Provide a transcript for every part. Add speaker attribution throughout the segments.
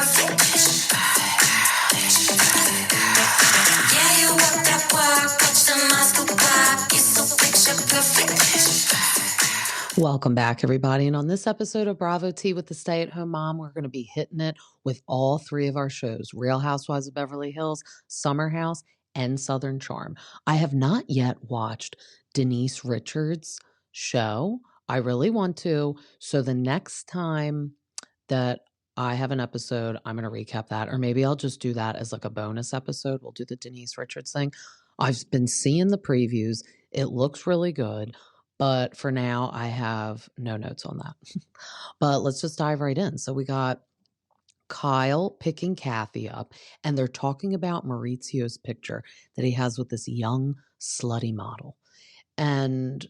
Speaker 1: perfect. Yeah, you walk that walk, watch the miles go by. You're so picture perfect.
Speaker 2: Welcome back, everybody. And on this episode of Bravo Tea with the Stay-at-Home Mom, we're going to be hitting it with all three of our shows, Real Housewives of Beverly Hills, Summerhouse, and Southern Charm. I have not yet watched Denise Richards' show. I really want to. So the next time that I have an episode, I'm going to recap that. Or maybe I'll just do that as like a bonus episode. We'll do the Denise Richards thing. I've been seeing the previews. It looks really good. But for now, I have no notes on that. But let's just dive right in. So we got Kyle picking Kathy up, and they're talking about Maurizio's picture that he has with this young, slutty model. And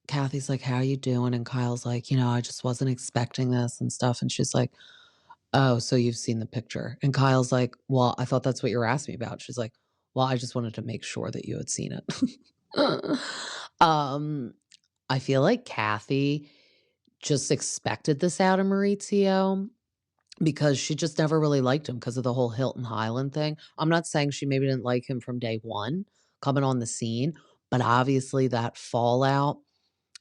Speaker 2: Kathy's like, how you doing? And Kyle's like, I just wasn't expecting this and stuff. And she's like, oh, so you've seen the picture. And Kyle's like, well, I thought that's what you were asking me about. She's like, well, I just wanted to make sure that you had seen it. I feel like Kathy just expected this out of Maurizio because she just never really liked him because of the whole Hilton Highland thing. I'm not saying she maybe didn't like him from day one coming on the scene, but obviously that fallout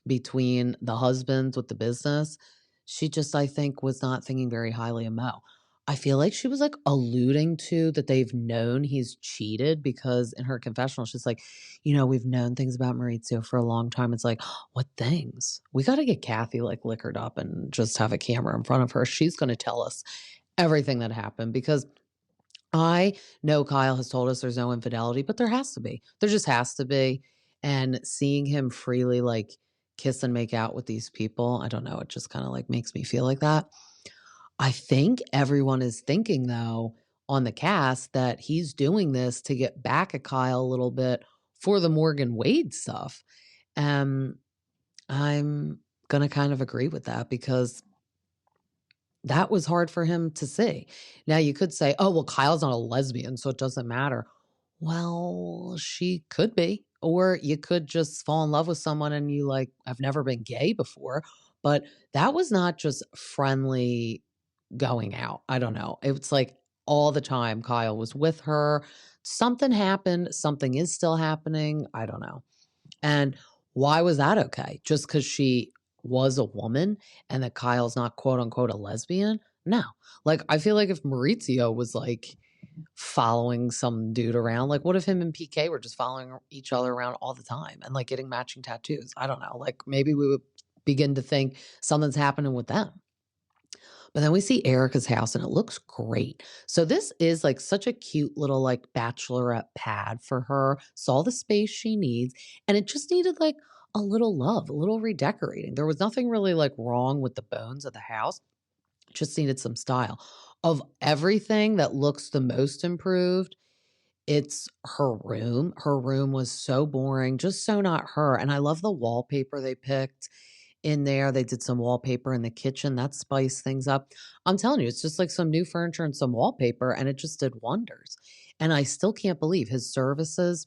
Speaker 2: between the husbands with the business, she just, I think, was not thinking very highly of Mo. I feel like she was like alluding to that they've known he's cheated because in her confessional, she's like, we've known things about Maurizio for a long time. It's like, what things? We got to get Kathy like liquored up and just have a camera in front of her. She's going to tell us everything that happened because I know Kyle has told us there's no infidelity, but there has to be. There just has to be. And seeing him freely like kiss and make out with these people, I don't know. It just kind of like makes me feel like that. I think everyone is thinking, though, on the cast that he's doing this to get back at Kyle a little bit for the Morgan Wade stuff. I'm going to kind of agree with that because that was hard for him to see. Now, you could say, oh, well, Kyle's not a lesbian, so it doesn't matter. Well, she could be. Or you could just fall in love with someone and you like, I've never been gay before. But that was not just friendly going out. I don't know. It's like all the time Kyle was with her. Something happened. Something is still happening. I don't know. And why was that okay? Just because she was a woman and that Kyle's not quote unquote a lesbian? No. Like, I feel like if Maurizio was like following some dude around, like what if him and PK were just following each other around all the time and like getting matching tattoos? I don't know. Like maybe we would begin to think something's happening with them. But then we see Erica's house and it looks great. So this is like such a cute little like bachelorette pad for her. It's all the space she needs. And it just needed like a little love, a little redecorating. There was nothing really like wrong with the bones of the house. It just needed some style. Of everything that looks the most improved, it's her room. Her room was so boring, just so not her. And I love the wallpaper they picked in there. They did some wallpaper in the kitchen. That spiced things up. I'm telling you, it's just like some new furniture and some wallpaper, and it just did wonders. And I still can't believe his services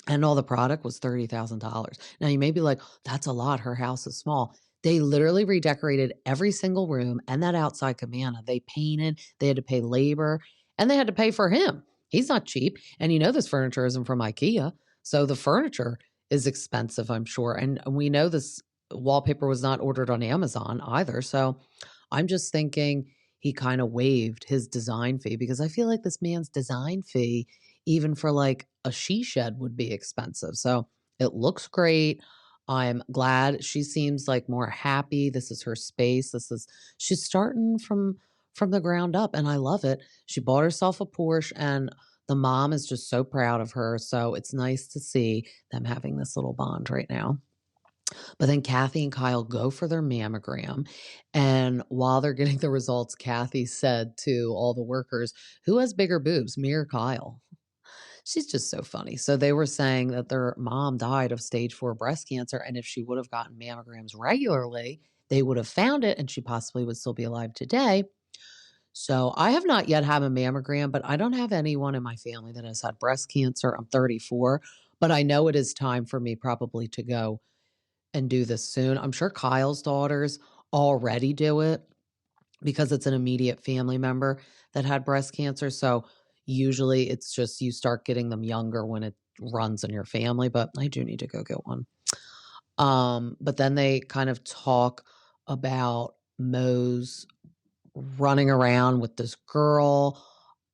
Speaker 2: and all the product was $30,000. Now you may be like, that's a lot. Her house is small. They literally redecorated every single room and that outside cabana. They painted, they had to pay labor, and they had to pay for him. He's not cheap. And this furniture isn't from IKEA. So the furniture is expensive, I'm sure. And we know this wallpaper was not ordered on Amazon either. So I'm just thinking he kind of waived his design fee because I feel like this man's design fee, even for like a she shed, would be expensive. So it looks great. I'm glad she seems like more happy. This is her space. She's starting from the ground up and I love it. She bought herself a Porsche and the mom is just so proud of her. So it's nice to see them having this little bond right now. But then Kathy and Kyle go for their mammogram. And while they're getting the results, Kathy said to all the workers, who has bigger boobs, me or Kyle? She's just so funny. So they were saying that their mom died of stage 4 breast cancer. And if she would have gotten mammograms regularly, they would have found it and she possibly would still be alive today. So I have not yet had a mammogram, but I don't have anyone in my family that has had breast cancer. I'm 34, but I know it is time for me probably to go and do this soon. I'm sure Kyle's daughters already do it because it's an immediate family member that had breast cancer. So usually it's just you start getting them younger when it runs in your family, but I do need to go get one. But then they kind of talk about Mose running around with this girl.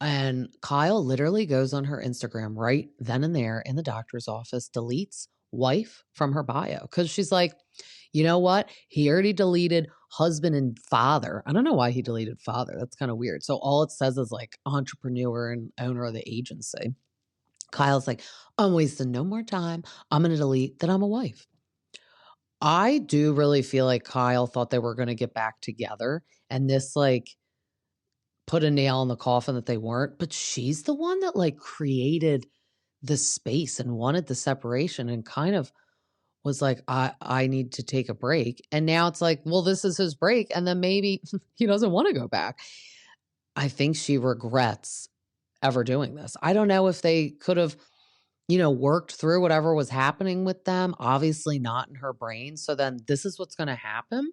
Speaker 2: And Kyle literally goes on her Instagram right then and there in the doctor's office, deletes wife from her bio because she's like, you know what? He already deleted husband and father. I don't know why he deleted father. That's kind of weird. So all it says is like entrepreneur and owner of the agency. Kyle's like, I'm wasting no more time. I'm going to delete that I'm a wife. I do really feel like Kyle thought they were going to get back together. And this like put a nail in the coffin that they weren't. But she's the one that like created the space and wanted the separation and kind of was like, I need to take a break. And now it's like, well, this is his break. And then maybe he doesn't want to go back. I think she regrets ever doing this. I don't know if they could have, worked through whatever was happening with them. Obviously not in her brain. So then this is what's going to happen.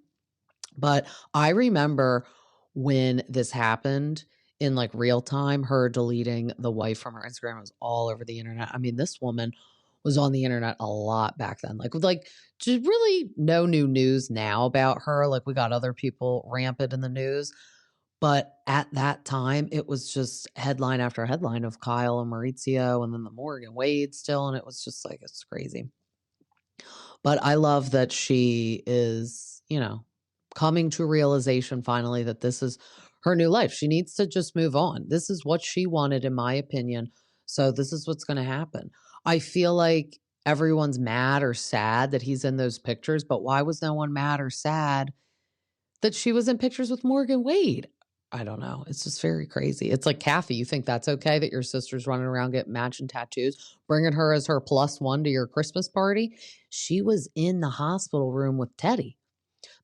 Speaker 2: But I remember when this happened in like real time, her deleting the wife from her Instagram was all over the internet. I mean, this woman was on the internet a lot back then. Like just really no new news now about her. Like we got other people rampant in the news. But at that time, it was just headline after headline of Kyle and Maurizio and then the Morgan Wade still. And it was just like, it's crazy. But I love that she is, coming to realization finally that this is her new life. She needs to just move on. This is what she wanted, in my opinion. So this is what's going to happen. I feel like everyone's mad or sad that he's in those pictures, but why was no one mad or sad that she was in pictures with Morgan Wade? I don't know. It's just very crazy. It's like, Kathy, you think that's okay that your sister's running around getting matching tattoos, bringing her as her +1 to your Christmas party? She was in the hospital room with Teddy.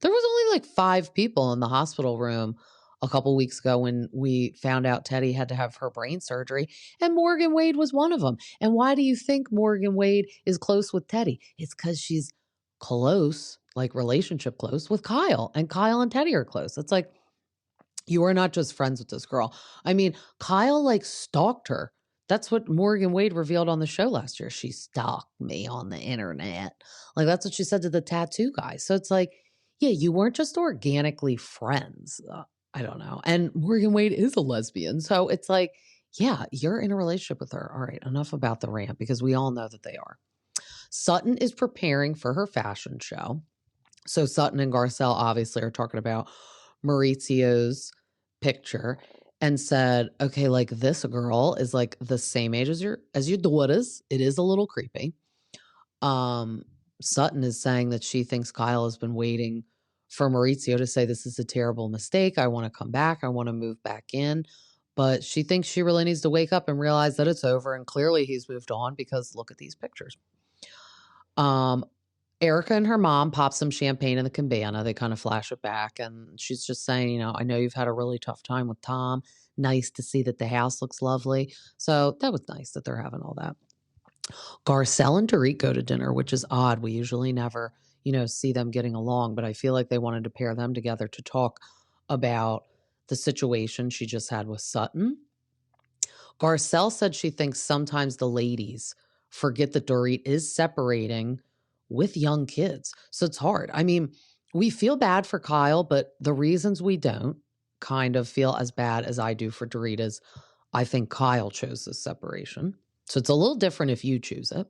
Speaker 2: There was only like 5 people in the hospital room a couple weeks ago when we found out Teddy had to have her brain surgery, and Morgan Wade was one of them. And why do you think Morgan Wade is close with Teddy? It's because she's close, like relationship close with Kyle, and Kyle and Teddy are close. It's like, you are not just friends with this girl. I mean, Kyle like stalked her. That's what Morgan Wade revealed on the show last year. She stalked me on the internet. Like that's what she said to the tattoo guy. So it's like, yeah, you weren't just organically friends. I don't know. And Morgan Wade is a lesbian. So it's like, yeah, you're in a relationship with her. All right, enough about the rant because we all know that they are. Sutton is preparing for her fashion show. So Sutton and Garcelle obviously are talking about Maurizio's picture and said, okay, like this girl is like the same age as your daughters. It is a little creepy. Sutton is saying that she thinks Kyle has been waiting for Maurizio to say this is a terrible mistake. I want to come back. I want to move back in. But she thinks she really needs to wake up and realize that it's over. And clearly he's moved on because look at these pictures. Erica and her mom pop some champagne in the cabana. They kind of flash it back. And she's just saying, I know you've had a really tough time with Tom. Nice to see that the house looks lovely. So that was nice that they're having all that. Garcelle and Dorit go to dinner, which is odd. We usually never, see them getting along. But I feel like they wanted to pair them together to talk about the situation she just had with Sutton. Garcelle said she thinks sometimes the ladies forget that Dorit is separating with young kids. So it's hard. I mean, we feel bad for Kyle, but the reasons we don't kind of feel as bad as I do for Dorit is I think Kyle chose this separation. So it's a little different if you choose it.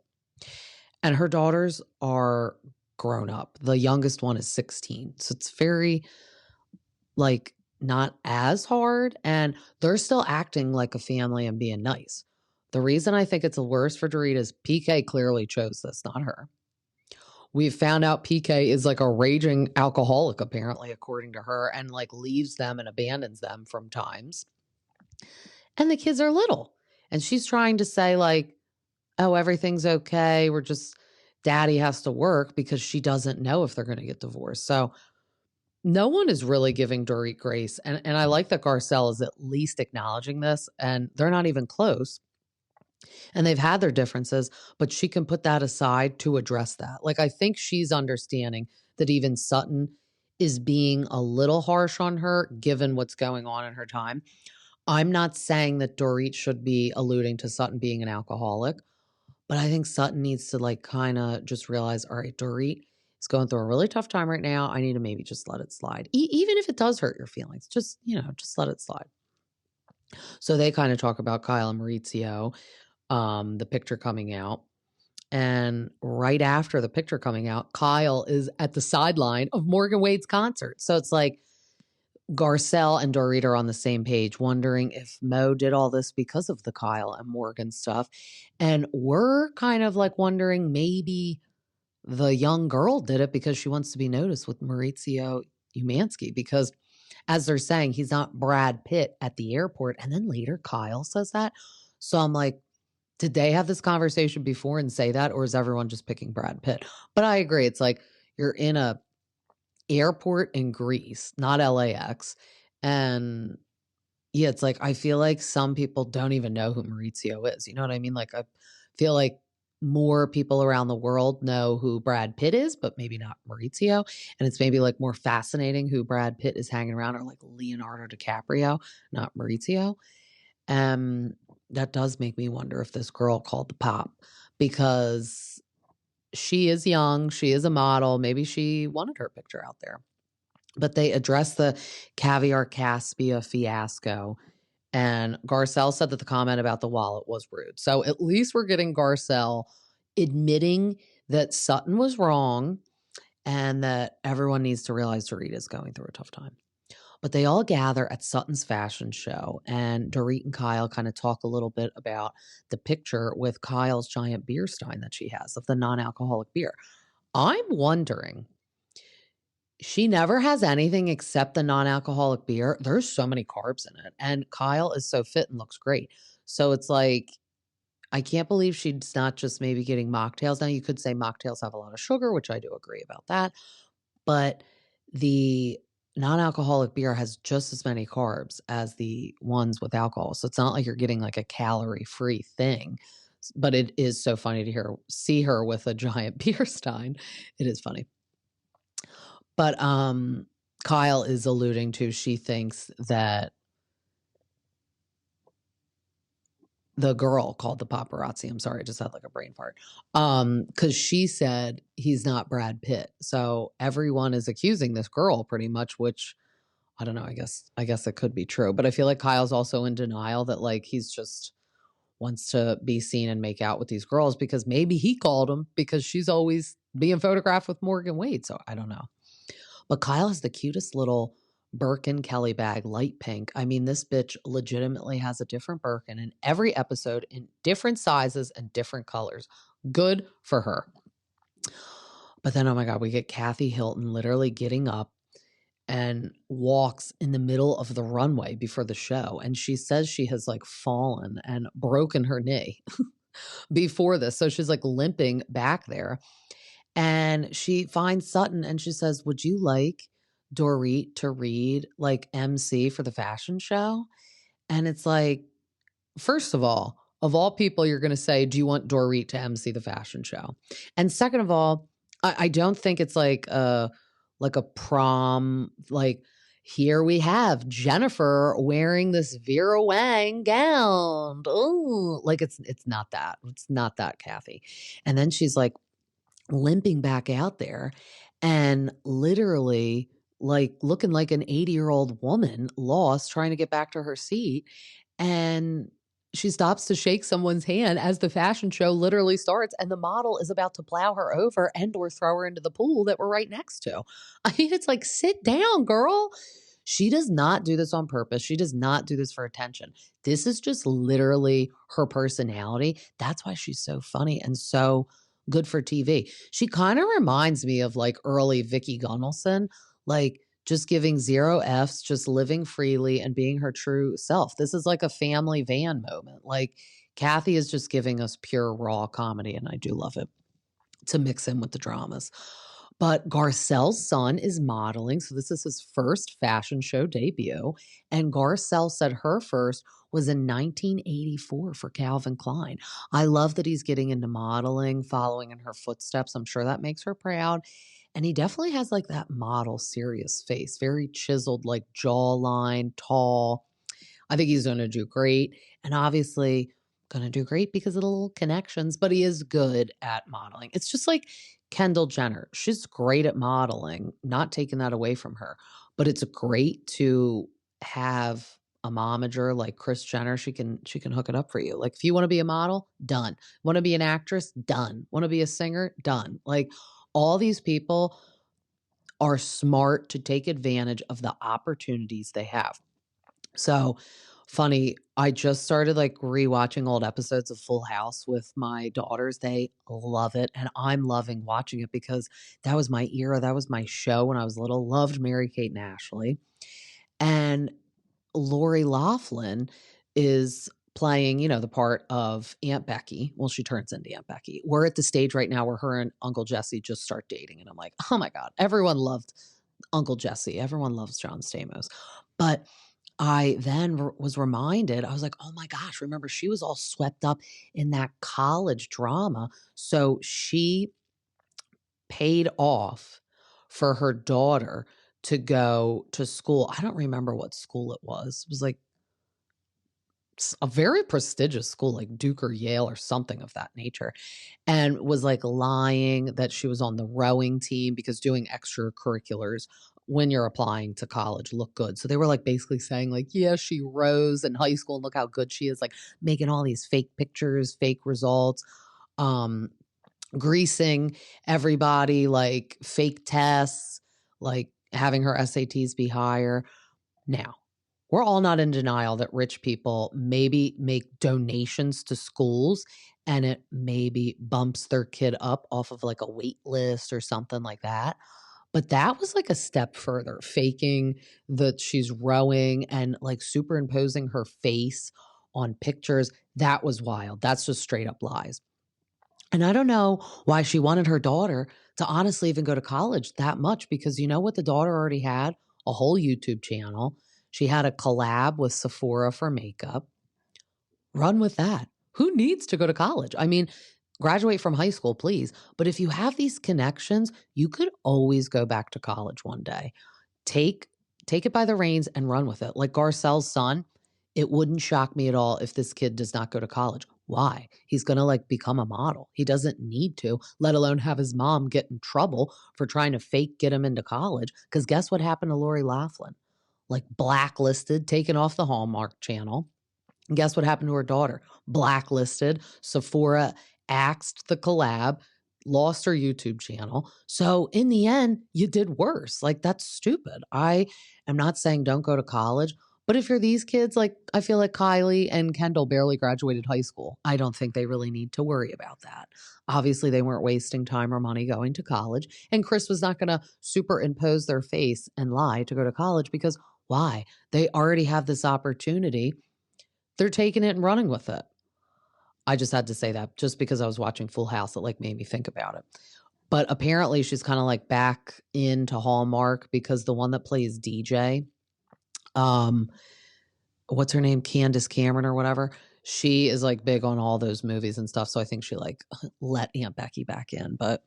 Speaker 2: And her daughters are grown up. The youngest one is 16. So it's very like not as hard. And they're still acting like a family and being nice. The reason I think it's worse for Dorit is PK clearly chose this, not her. We've found out PK is like a raging alcoholic, apparently, according to her, and like leaves them and abandons them from times. And the kids are little. And she's trying to say like, oh, everything's okay. Daddy has to work because she doesn't know if they're going to get divorced. So no one is really giving Dorit grace. And I like that Garcelle is at least acknowledging this, and they're not even close. And they've had their differences, but she can put that aside to address that. Like, I think she's understanding that even Sutton is being a little harsh on her given what's going on in her time. I'm not saying that Dorit should be alluding to Sutton being an alcoholic, but I think Sutton needs to like kind of just realize, all right, Dorit is going through a really tough time right now. I need to maybe just let it slide. Even if it does hurt your feelings, just, just let it slide. So they kind of talk about Kyle and Maurizio, the picture coming out. And right after the picture coming out, Kyle is at the sideline of Morgan Wade's concert. So it's like Garcelle and Dorit are on the same page, wondering if Mo did all this because of the Kyle and Morgan stuff. And we're kind of like wondering maybe the young girl did it because she wants to be noticed with Maurizio Umansky, because as they're saying, he's not Brad Pitt at the airport. And then later Kyle says that. So I'm like, did they have this conversation before and say that, or is everyone just picking Brad Pitt? But I agree. It's like you're in a airport in Greece, not LAX. And yeah, it's like I feel like some people don't even know who Maurizio is. You know what I mean? Like I feel like more people around the world know who Brad Pitt is, but maybe not Maurizio. And it's maybe like more fascinating who Brad Pitt is hanging around, or like Leonardo DiCaprio, not Maurizio. That does make me wonder if this girl called the pop, because she is young, she is a model, maybe she wanted her picture out there. But they addressed the Caviar Caspia fiasco, and Garcelle said that the comment about the wallet was rude. So at least we're getting Garcelle admitting that Sutton was wrong and that everyone needs to realize Dorit is going through a tough time. But they all gather at Sutton's fashion show, and Dorit and Kyle kind of talk a little bit about the picture with Kyle's giant beer stein that she has of the non-alcoholic beer. I'm wondering, she never has anything except the non-alcoholic beer. There's so many carbs in it, and Kyle is so fit and looks great. So it's like, I can't believe she's not just maybe getting mocktails. Now, you could say mocktails have a lot of sugar, which I do agree about that. But the non-alcoholic beer has just as many carbs as the ones with alcohol. So it's not like you're getting like a calorie-free thing. But it is so funny to see her with a giant beer stein. It is funny. But Kyle is alluding to, she thinks that the girl called the paparazzi. I'm sorry, I just had like a brain fart. Because she said he's not Brad Pitt. So everyone is accusing this girl pretty much, which I don't know. I guess it could be true. But I feel like Kyle's also in denial that like he's just wants to be seen and make out with these girls, because maybe he called him because she's always being photographed with Morgan Wade. So I don't know. But Kyle has the cutest little Birkin Kelly bag, light pink. I mean, this bitch legitimately has a different Birkin in every episode in different sizes and different colors. Good for her. But then, oh my God, we get Kathy Hilton literally getting up and walks in the middle of the runway before the show. And she says she has like fallen and broken her knee before this. So she's like limping back there. And she finds Sutton and she says, would you like Dorit to read like MC for the fashion show? And it's like, first of all people, you're going to say, do you want Dorit to MC the fashion show? And second of all, I don't think it's like a prom, like, here we have Jennifer wearing this Vera Wang gown. Oh, like it's not that. It's not that, Kathy. And then she's like, limping back out there and literally like looking like an 80-year-old woman lost, trying to get back to her seat. And she stops to shake someone's hand as the fashion show literally starts, and the model is about to plow her over and or throw her into the pool that we're right next to. I mean, it's like, sit down, girl. She does not do this on purpose. She does not do this for attention. This is just literally her personality. That's why she's so funny and so good for TV. She kind of reminds me of like early Vicky Gunnelson, like just giving 0 Fs, just living freely and being her true self. This is like a family van moment. Like Kathy is just giving us pure raw comedy, and I do love it to mix in with the dramas. But Garcelle's son is modeling, so this is his first fashion show debut, and Garcelle said her first was in 1984 for Calvin Klein. I love that he's getting into modeling, following in her footsteps. I'm sure that makes her proud. And he definitely has like that model serious face, very chiseled, like jawline, tall. I think he's gonna do great, and obviously gonna do great because of the little connections, but he is good at modeling. It's just like Kendall Jenner. She's great at modeling, not taking that away from her, but it's great to have a momager like Kris Jenner. She can hook it up for you. Like, if you wanna be a model, done. Wanna be an actress? Done. Wanna be a singer? Done. Like, all these people are smart to take advantage of the opportunities they have. So funny, I just started like rewatching old episodes of Full House with my daughters. They love it, and I'm loving watching it because that was my era. That was my show when I was little. Loved Mary Kate and Ashley. And Lori Loughlin is playing, the part of Aunt Becky. Well, she turns into Aunt Becky. We're at the stage right now where her and Uncle Jesse just start dating. And I'm like, oh my God, everyone loved Uncle Jesse. Everyone loves John Stamos. But I then was reminded, I was like, oh my gosh, remember she was all swept up in that college drama. So she paid off for her daughter to go to school. I don't remember what school it was. It was like a very prestigious school, like Duke or Yale or something of that nature, and was like lying that she was on the rowing team because doing extracurriculars when you're applying to college look good. So they were like basically saying like, yeah, she rose in high school and look how good she is, like making all these fake pictures, fake results, um, greasing everybody, like fake tests, like having her SATs be higher. Now, we're all not in denial that rich people maybe make donations to schools and it maybe bumps their kid up off of like a wait list or something like that. But that was like a step further, faking that she's rowing and like superimposing her face on pictures. That was wild. That's just straight up lies. And I don't know why she wanted her daughter to honestly even go to college that much, because you know what the daughter already had? A whole YouTube channel. She had a collab with Sephora for makeup. Run with that. Who needs to go to college? I mean, graduate from high school, please. But if you have these connections, you could always go back to college one day. Take take it by the reins and run with it. Like Garcelle's son, it wouldn't shock me at all if this kid does not go to college. Why? He's going to like become a model. He doesn't need to, let alone have his mom get in trouble for trying to fake get him into college. Because guess what happened to Lori Loughlin? Like blacklisted, taken off the Hallmark channel. And guess what happened to her daughter? Blacklisted. Sephora axed the collab, lost her YouTube channel. So in the end, you did worse. Like, that's stupid. I am not saying don't go to college, but if you're these kids, like I feel like Kylie and Kendall barely graduated high school. I don't think they really need to worry about that. Obviously, they weren't wasting time or money going to college. And Kris was not going to superimpose their face and lie to go to college, because why? They already have this opportunity. They're taking it and running with it. I just had to say that just because I was watching Full House. It like made me think about it. But apparently she's kind of like back into Hallmark because the one that plays DJ, um, what's her name? Candace Cameron or whatever. She is like big on all those movies and stuff. So I think she like let Aunt Becky back in. But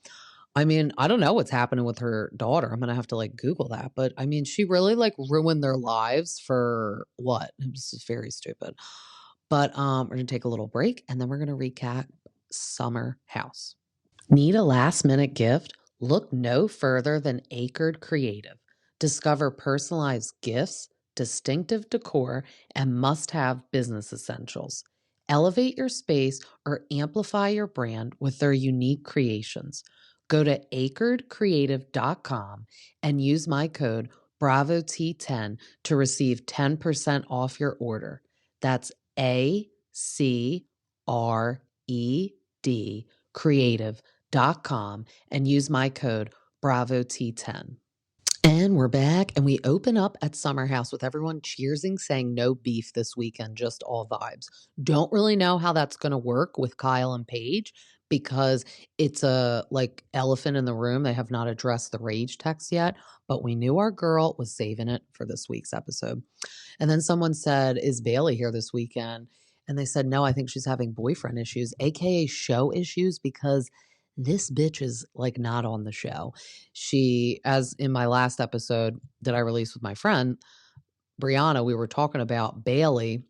Speaker 2: I mean, I don't know what's happening with her daughter. I'm gonna have to like Google that. But I mean, she really like ruined their lives for what? It was just very stupid. But we're gonna take a little break and then we're gonna recap Summer House. Need a last minute gift? Look no further than Acred Creative. Discover personalized gifts, distinctive decor, and must have business essentials. Elevate your space or amplify your brand with their unique creations. Go to acredcreative.com and use my code BRAVOT10 to receive 10% off your order. That's ACRED creative.com and use my code BRAVOT10. And we're back and we open up at Summerhouse with everyone cheersing, saying no beef this weekend, just all vibes. Don't really know how that's going to work with Kyle and Paige. because it's a like elephant in the room. They have not addressed the rage text yet, but we knew our girl was saving it for this week's episode. And then someone said, "Is Bailey here this weekend?" And they said, "No, I think she's having boyfriend issues, AKA show issues, because this bitch is like not on the show." She, as in my last episode that I released with my friend Brianna, we were talking about Bailey.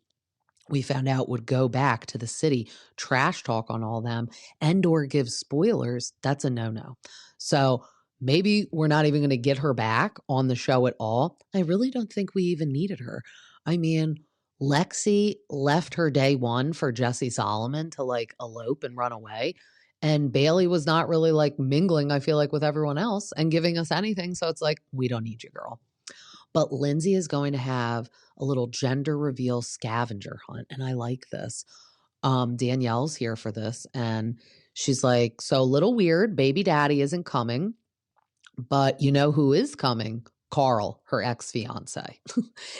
Speaker 2: We found out would go back to the city, trash talk on all them, and or give spoilers. That's a no-no. So maybe we're not even going to get her back on the show at all. I really don't think we even needed her. I mean, Lexi left her day one for Jesse Solomon to like elope and run away. And Bailey was not really like mingling, I feel like, with everyone else and giving us anything. So it's like, we don't need you, girl. But Lindsay is going to have a little gender reveal scavenger hunt, and I like this. Danielle's here for this, and she's like, "So a little weird, baby daddy isn't coming, but you know who is coming? Carl, her ex-fiance."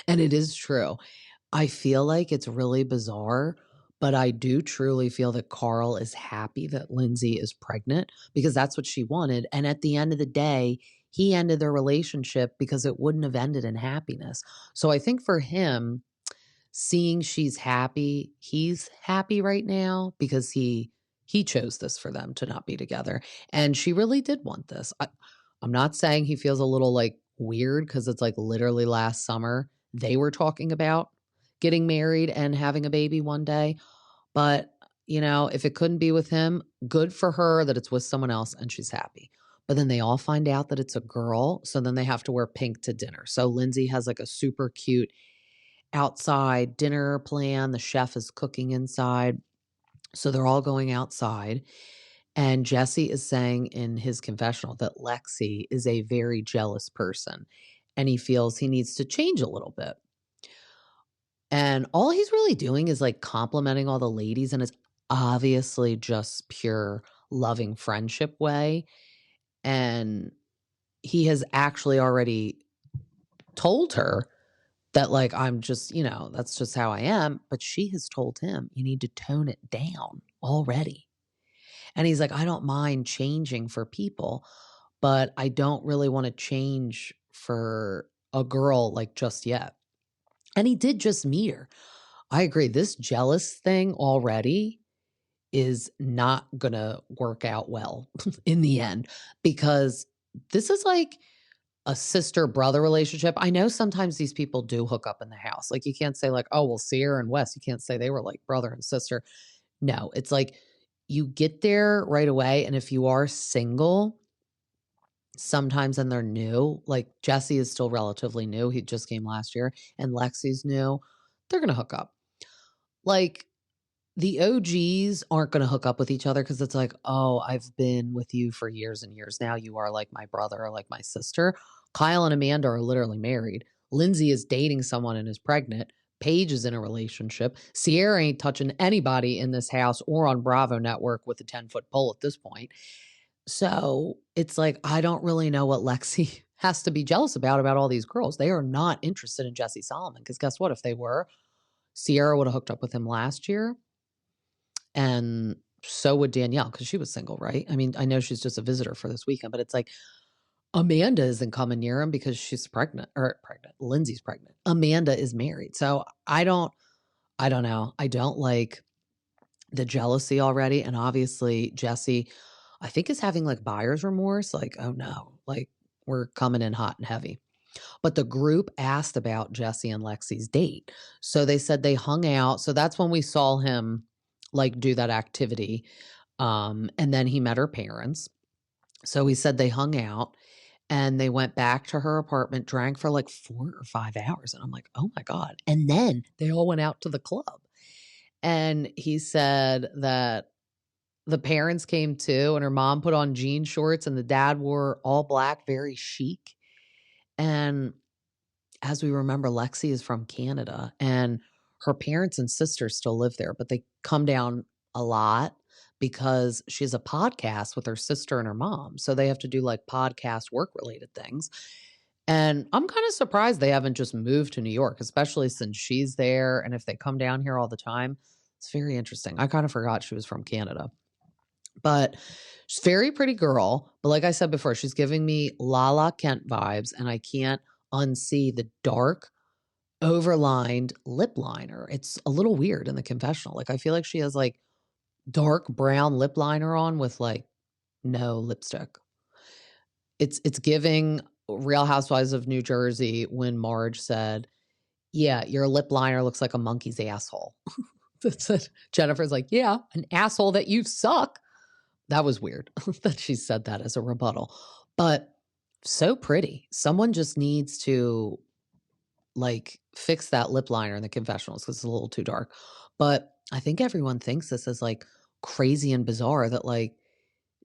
Speaker 2: And it is true. I feel like it's really bizarre, but I do truly feel that Carl is happy that Lindsay is pregnant because that's what she wanted. And at the end of the day, he ended their relationship because it wouldn't have ended in happiness. So I think for him, seeing she's happy, he's happy right now because he chose this for them to not be together. And she really did want this. I'm not saying he feels a little like weird because it's like literally last summer they were talking about getting married and having a baby one day. But, you know, if it couldn't be with him, good for her that it's with someone else and she's happy. But then they all find out that it's a girl. So then they have to wear pink to dinner. So Lindsay has like a super cute outside dinner plan. The chef is cooking inside. So they're all going outside. And Jesse is saying in his confessional that Lexi is a very jealous person and he feels he needs to change a little bit. And all he's really doing is like complimenting all the ladies, and it's obviously just pure loving friendship way. And he has actually already told her that, like, I'm just, you know, that's just how I am. But she has told him, you need to tone it down already. And he's like, I don't mind changing for people, but I don't really want to change for a girl like just yet. And he did just meet her. I agree. This jealous thing already is not going to work out well in the end because this is like a sister brother relationship. I know sometimes these people do hook up in the house. Like you can't say like, oh, well, Sierra and Wes, you can't say they were like brother and sister. No, it's like you get there right away. And if you are single, sometimes and they're new, like Jesse is still relatively new. He just came last year and Lexi's new. They're going to hook up. Like the OGs aren't going to hook up with each other because it's like, oh, I've been with you for years and years. Now you are like my brother or like my sister. Kyle and Amanda are literally married. Lindsay is dating someone and is pregnant. Paige is in a relationship. Sierra ain't touching anybody in this house or on Bravo Network with a 10-foot pole at this point. So it's like, I don't really know what Lexi has to be jealous about all these girls. They are not interested in Jesse Solomon because guess what? If they were, Sierra would have hooked up with him last year. And so would Danielle because she was single, right? I mean, I know she's just a visitor for this weekend, but it's like Amanda isn't coming near him because she's pregnant. Lindsay's pregnant. Amanda is married. So I don't know. I don't like the jealousy already. And obviously Jesse, I think is having like buyer's remorse. Like, oh no, like we're coming in hot and heavy. But the group asked about Jesse and Lexi's date. So they said they hung out. So that's when we saw him like do that activity. And then he met her parents. So he said they hung out and they went back to her apartment, drank for like 4 or 5 hours. And I'm like, oh my God. And then they all went out to the club. And he said that the parents came too, and her mom put on jean shorts and the dad wore all black, very chic. And as we remember, Lexi is from Canada and her parents and sisters still live there, but they come down a lot because she has a podcast with her sister and her mom. So they have to do like podcast work related things. And I'm kind of surprised they haven't just moved to New York, especially since she's there. And if they come down here all the time, it's very interesting. I kind of forgot she was from Canada. But she's a very pretty girl. But like I said before, she's giving me Lala Kent vibes, and I can't unsee the dark overlined lip liner. It's a little weird in the confessional. Like I feel like she has like dark brown lip liner on with like no lipstick. It's giving Real Housewives of New Jersey when Marge said, "Yeah, your lip liner looks like a monkey's asshole." That's it. Jennifer's like, "Yeah, an asshole that you suck." That was weird that she said that as a rebuttal. But so pretty. Someone just needs to like fix that lip liner in the confessionals because it's a little too dark. But I think everyone thinks this is like crazy and bizarre that like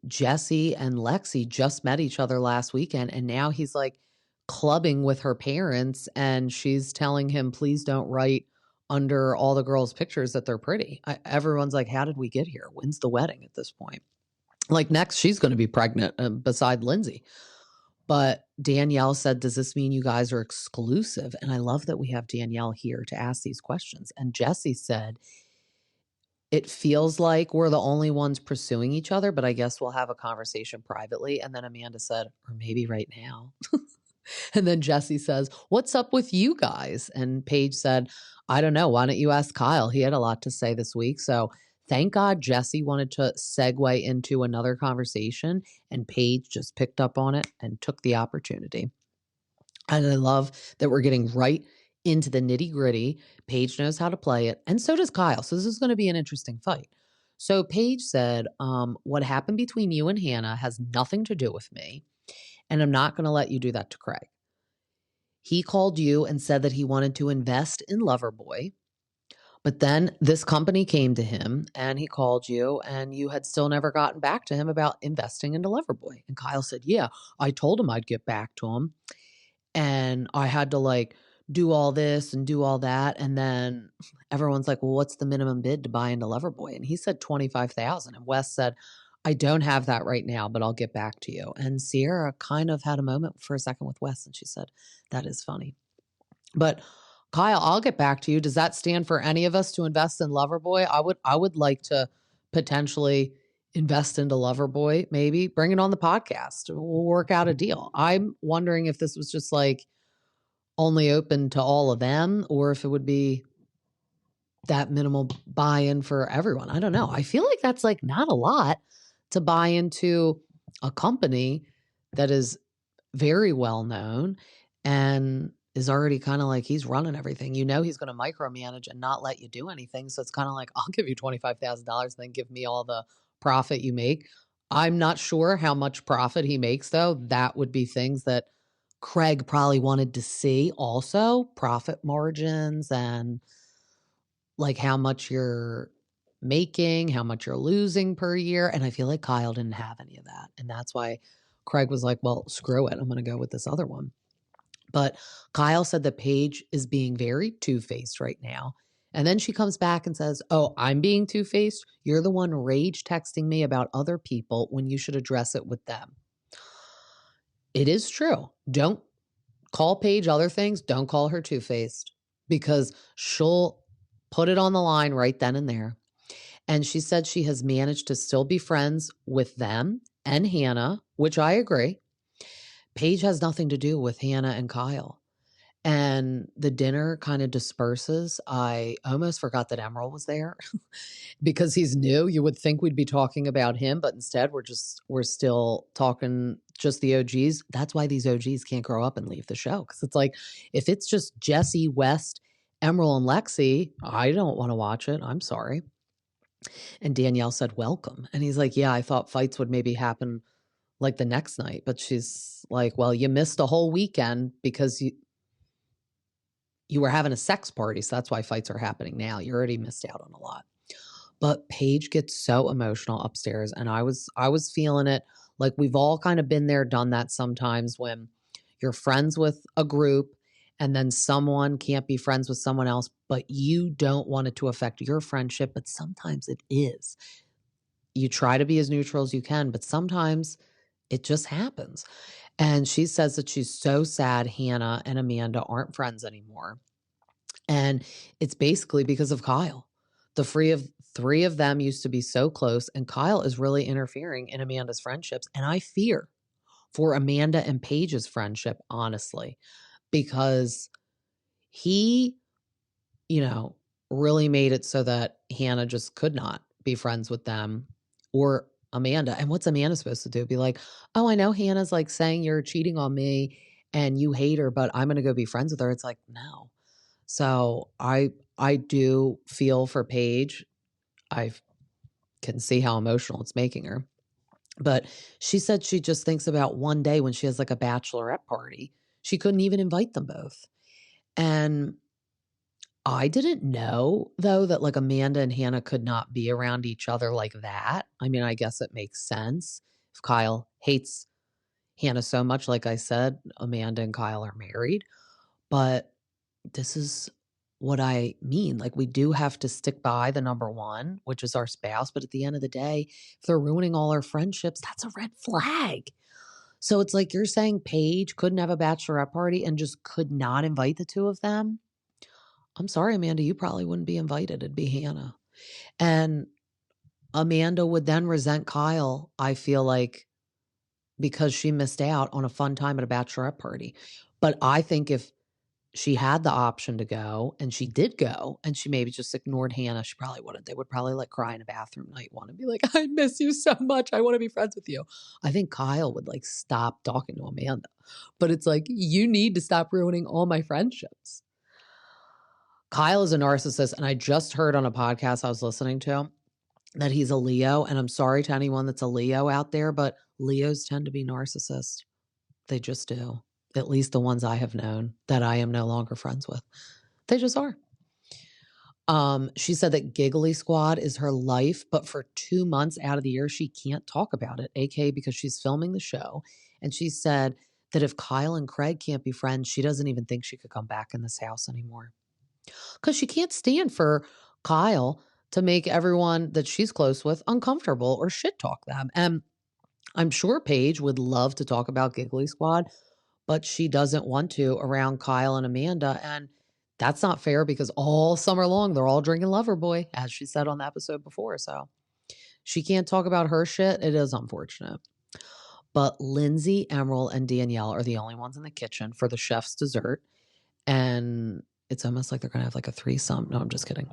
Speaker 2: Jesse and Lexi just met each other last weekend and now he's like clubbing with her parents and she's telling him, please don't write under all the girls' pictures that they're pretty. Everyone's like, how did we get here? When's the wedding at this point? Like next, she's going to be pregnant beside Lindsay. But Danielle said, does this mean you guys are exclusive? And I love that we have Danielle here to ask these questions. And Jesse said, it feels like we're the only ones pursuing each other, but I guess we'll have a conversation privately. And then Amanda said, or maybe right now. And then Jesse says, what's up with you guys? And Paige said, I don't know. Why don't you ask Kyle? He had a lot to say this week. So thank God Jesse wanted to segue into another conversation and Paige just picked up on it and took the opportunity. And I love that we're getting right into the nitty gritty. Paige knows how to play it, and so does Kyle. So this is going to be an interesting fight. So Paige said, what happened between you and Hannah has nothing to do with me, and I'm not going to let you do that to Craig. He called you and said that he wanted to invest in Loverboy, but then this company came to him and he called you and you had still never gotten back to him about investing into Loverboy. And Kyle said, yeah, I told him I'd get back to him. And I had to like do all this and do all that. And then everyone's like, well, what's the minimum bid to buy into Loverboy? And he said 25,000. And Wes said, I don't have that right now, but I'll get back to you. And Sierra kind of had a moment for a second with Wes. And she said, that is funny. But Kyle, I'll get back to you. Does that stand for any of us to invest in Loverboy? I would like to potentially invest into Loverboy, maybe bring it on the podcast. We'll work out a deal. I'm wondering if this was just like only open to all of them or if it would be that minimal buy-in for everyone. I don't know. I feel like that's like not a lot to buy into a company that is very well known and is already kind of like he's running everything. You know he's going to micromanage and not let you do anything. So it's kind of like, I'll give you $25,000, then give me all the profit you make. I'm not sure how much profit he makes, though. That would be things that Craig probably wanted to see also, profit margins and like how much you're making, how much you're losing per year. And I feel like Kyle didn't have any of that. And that's why Craig was like, well, screw it. I'm going to go with this other one. But Kyle said that Paige is being very two-faced right now. And then she comes back and says, oh, I'm being two-faced. You're the one rage texting me about other people when you should address it with them. It is true. Don't call Paige other things. Don't call her two-faced because she'll put it on the line right then and there. And she said she has managed to still be friends with them and Hannah, which I agree. Paige has nothing to do with Hannah and Kyle. And the dinner kind of disperses. I almost forgot that Emerald was there because he's new. You would think we'd be talking about him, but instead we're still talking just the OGs. That's why these OGs can't grow up and leave the show. Because it's like, if it's just Jesse, West, Emerald, and Lexi, I don't want to watch it. I'm sorry. And Danielle said, welcome. And he's like, yeah, I thought fights would maybe happen like the next night. But she's like, well, you missed a whole weekend because you were having a sex party. So that's why fights are happening now. You already missed out on a lot. But Paige gets so emotional upstairs. And I was feeling it. Like we've all kind of been there, done that sometimes when you're friends with a group and then someone can't be friends with someone else, but you don't want it to affect your friendship. But sometimes it is. You try to be as neutral as you can, but sometimes it just happens. And she says that she's so sad Hannah and Amanda aren't friends anymore. And it's basically because of Kyle. The three of them used to be so close, and Kyle is really interfering in Amanda's friendships. And I fear for Amanda and Paige's friendship, honestly, because he, really made it so that Hannah just could not be friends with them or Amanda. And what's Amanda supposed to do? Be like, oh, I know Hannah's like saying you're cheating on me and you hate her, but I'm going to go be friends with her. It's like, no. So I do feel for Paige. I can see how emotional it's making her. But she said she just thinks about one day when she has like a bachelorette party. She couldn't even invite them both. And I didn't know, though, that like Amanda and Hannah could not be around each other like that. I mean, I guess it makes sense. If Kyle hates Hannah so much, like I said, Amanda and Kyle are married. But this is what I mean. Like, we do have to stick by the number one, which is our spouse. But at the end of the day, if they're ruining all our friendships, that's a red flag. So it's like you're saying Paige couldn't have a bachelorette party and just could not invite the two of them. I'm sorry, Amanda, you probably wouldn't be invited. It'd be Hannah. And Amanda would then resent Kyle, I feel like, because she missed out on a fun time at a bachelorette party. But I think if she had the option to go and she did go and she maybe just ignored Hannah, she probably wouldn't. They would probably like cry in a bathroom night one and be like, I miss you so much. I want to be friends with you. I think Kyle would like stop talking to Amanda. But it's like, you need to stop ruining all my friendships. Kyle is a narcissist, and I just heard on a podcast I was listening to that he's a Leo, and I'm sorry to anyone that's a Leo out there, but Leos tend to be narcissists. They just do. At least the ones I have known that I am no longer friends with. They just are. She said that Giggly Squad is her life, but for 2 months out of the year, she can't talk about it, aka because she's filming the show. And she said that if Kyle and Craig can't be friends, she doesn't even think she could come back in this house anymore. Because she can't stand for Kyle to make everyone that she's close with uncomfortable or shit talk them. And I'm sure Paige would love to talk about Giggly Squad, but she doesn't want to around Kyle and Amanda. And that's not fair because all summer long, they're all drinking Loverboy, as she said on the episode before. So she can't talk about her shit. It is unfortunate. But Lindsay, Emerald, and Danielle are the only ones in the kitchen for the chef's dessert. And it's almost like they're going to have like a threesome. No, I'm just kidding.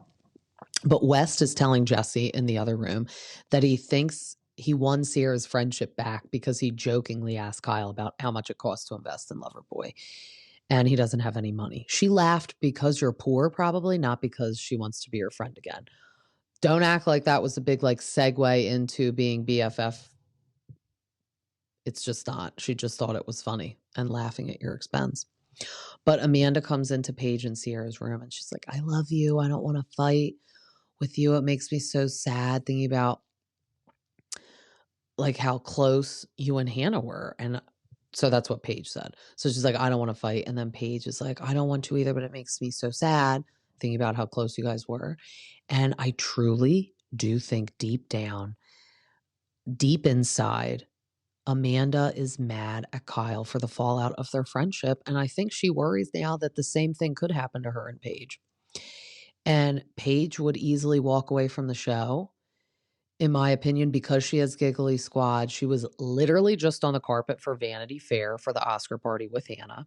Speaker 2: But West is telling Jesse in the other room that he thinks he won Sierra's friendship back because he jokingly asked Kyle about how much it costs to invest in Loverboy. And he doesn't have any money. She laughed because you're poor, probably, not because she wants to be your friend again. Don't act like that was a big like segue into being BFF. It's just not. She just thought it was funny and laughing at your expense. But Amanda comes into Paige and Sierra's room and she's like, I love you. I don't want to fight with you. It makes me so sad thinking about like how close you and Hannah were. And so that's what Paige said. So she's like, I don't want to fight. And then Paige is like, I don't want to either, but it makes me so sad thinking about how close you guys were. And I truly do think deep down, deep inside, Amanda is mad at Kyle for the fallout of their friendship. And I think she worries now that the same thing could happen to her and Paige. And Paige would easily walk away from the show, in my opinion, because she has Giggly Squad. She was literally just on the carpet for Vanity Fair for the Oscar party with Hannah.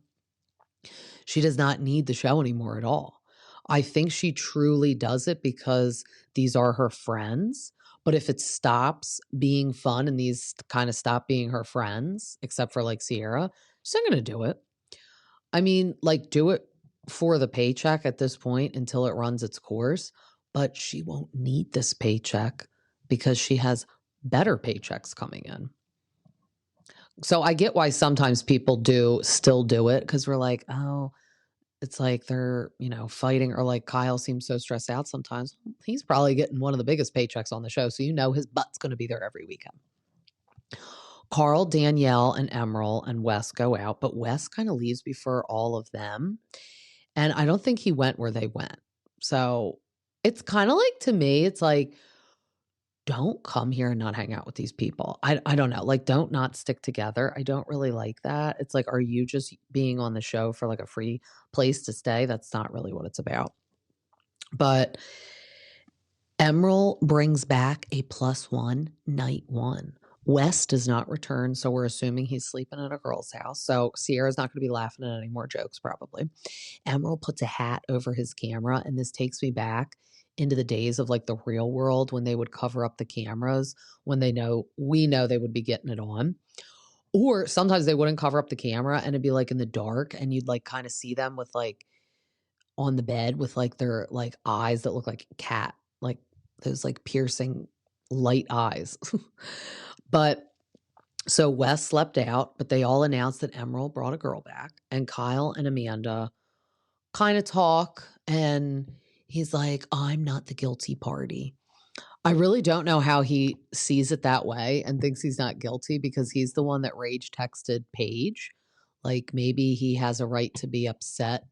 Speaker 2: She does not need the show anymore at all. I think she truly does it because these are her friends. But if it stops being fun and these kind of stop being her friends, except for like Sierra, she's not going to do it. I mean, like, do it for the paycheck at this point until it runs its course. But she won't need this paycheck because she has better paychecks coming in. So I get why sometimes people do still do it because we're like, oh, it's like they're, fighting, or like Kyle seems so stressed out sometimes. He's probably getting one of the biggest paychecks on the show. So his butt's going to be there every weekend. Carl, Danielle, and Emerald and Wes go out, but Wes kind of leaves before all of them. And I don't think he went where they went. So it's kind of like, to me, it's like, don't come here and not hang out with these people. I don't know. Like, don't not stick together. I don't really like that. It's like, are you just being on the show for like a free place to stay? That's not really what it's about. But Emerald brings back a +1 night one. Wes does not return, so we're assuming he's sleeping at a girl's house. So Sierra's not going to be laughing at any more jokes, probably. Emerald puts a hat over his camera, and this takes me back into the days of like the real world when they would cover up the cameras when we know they would be getting it on. Or sometimes they wouldn't cover up the camera and it'd be like in the dark and you'd like kind of see them with like on the bed with like their like eyes that look like a cat, like those like piercing light eyes. But so Wes slept out, but they all announced that Emerald brought a girl back, and Kyle and Amanda kind of talk, and he's like, I'm not the guilty party. I really don't know how he sees it that way and thinks he's not guilty because he's the one that rage texted Paige. Like maybe he has a right to be upset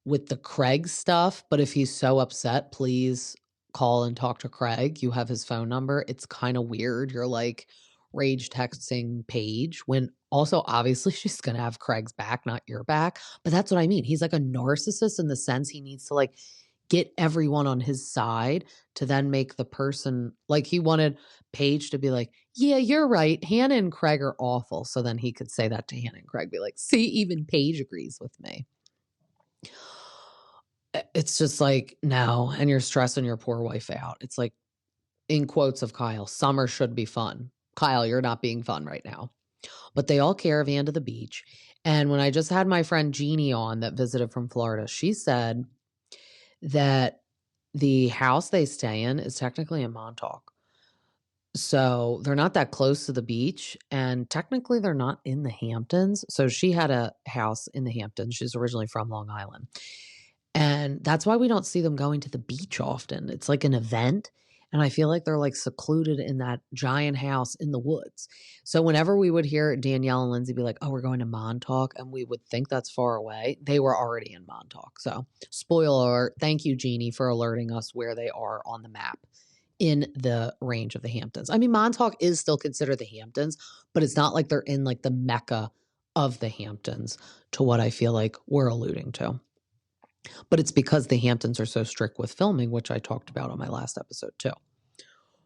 Speaker 2: with the Craig stuff, but if he's so upset, please call and talk to Craig. You have his phone number. It's kind of weird. You're like rage texting Paige when also obviously she's going to have Craig's back, not your back. But that's what I mean. He's like a narcissist in the sense he needs to like get everyone on his side to then make the person like he wanted Paige to be like, yeah, you're right. Hannah and Craig are awful. So then he could say that to Hannah and Craig, be like, see, even Paige agrees with me. It's just like, no, and you're stressing your poor wife out. It's like, in quotes of Kyle, summer should be fun. Kyle, you're not being fun right now. But they all caravan to the beach. And when I just had my friend Jeannie on that visited from Florida, she said that the house they stay in is technically in Montauk. So they're not that close to the beach, and technically they're not in the Hamptons. So she had a house in the Hamptons. She's originally from Long Island. And that's why we don't see them going to the beach often. It's like an event. And I feel like they're like secluded in that giant house in the woods. So whenever we would hear Danielle and Lindsay be like, oh, we're going to Montauk, and we would think that's far away, they were already in Montauk. So spoiler alert. Thank you, Jeannie, for alerting us where they are on the map in the range of the Hamptons. I mean, Montauk is still considered the Hamptons, but it's not like they're in like the mecca of the Hamptons to what I feel like we're alluding to. But it's because the Hamptons are so strict with filming, which I talked about on my last episode too.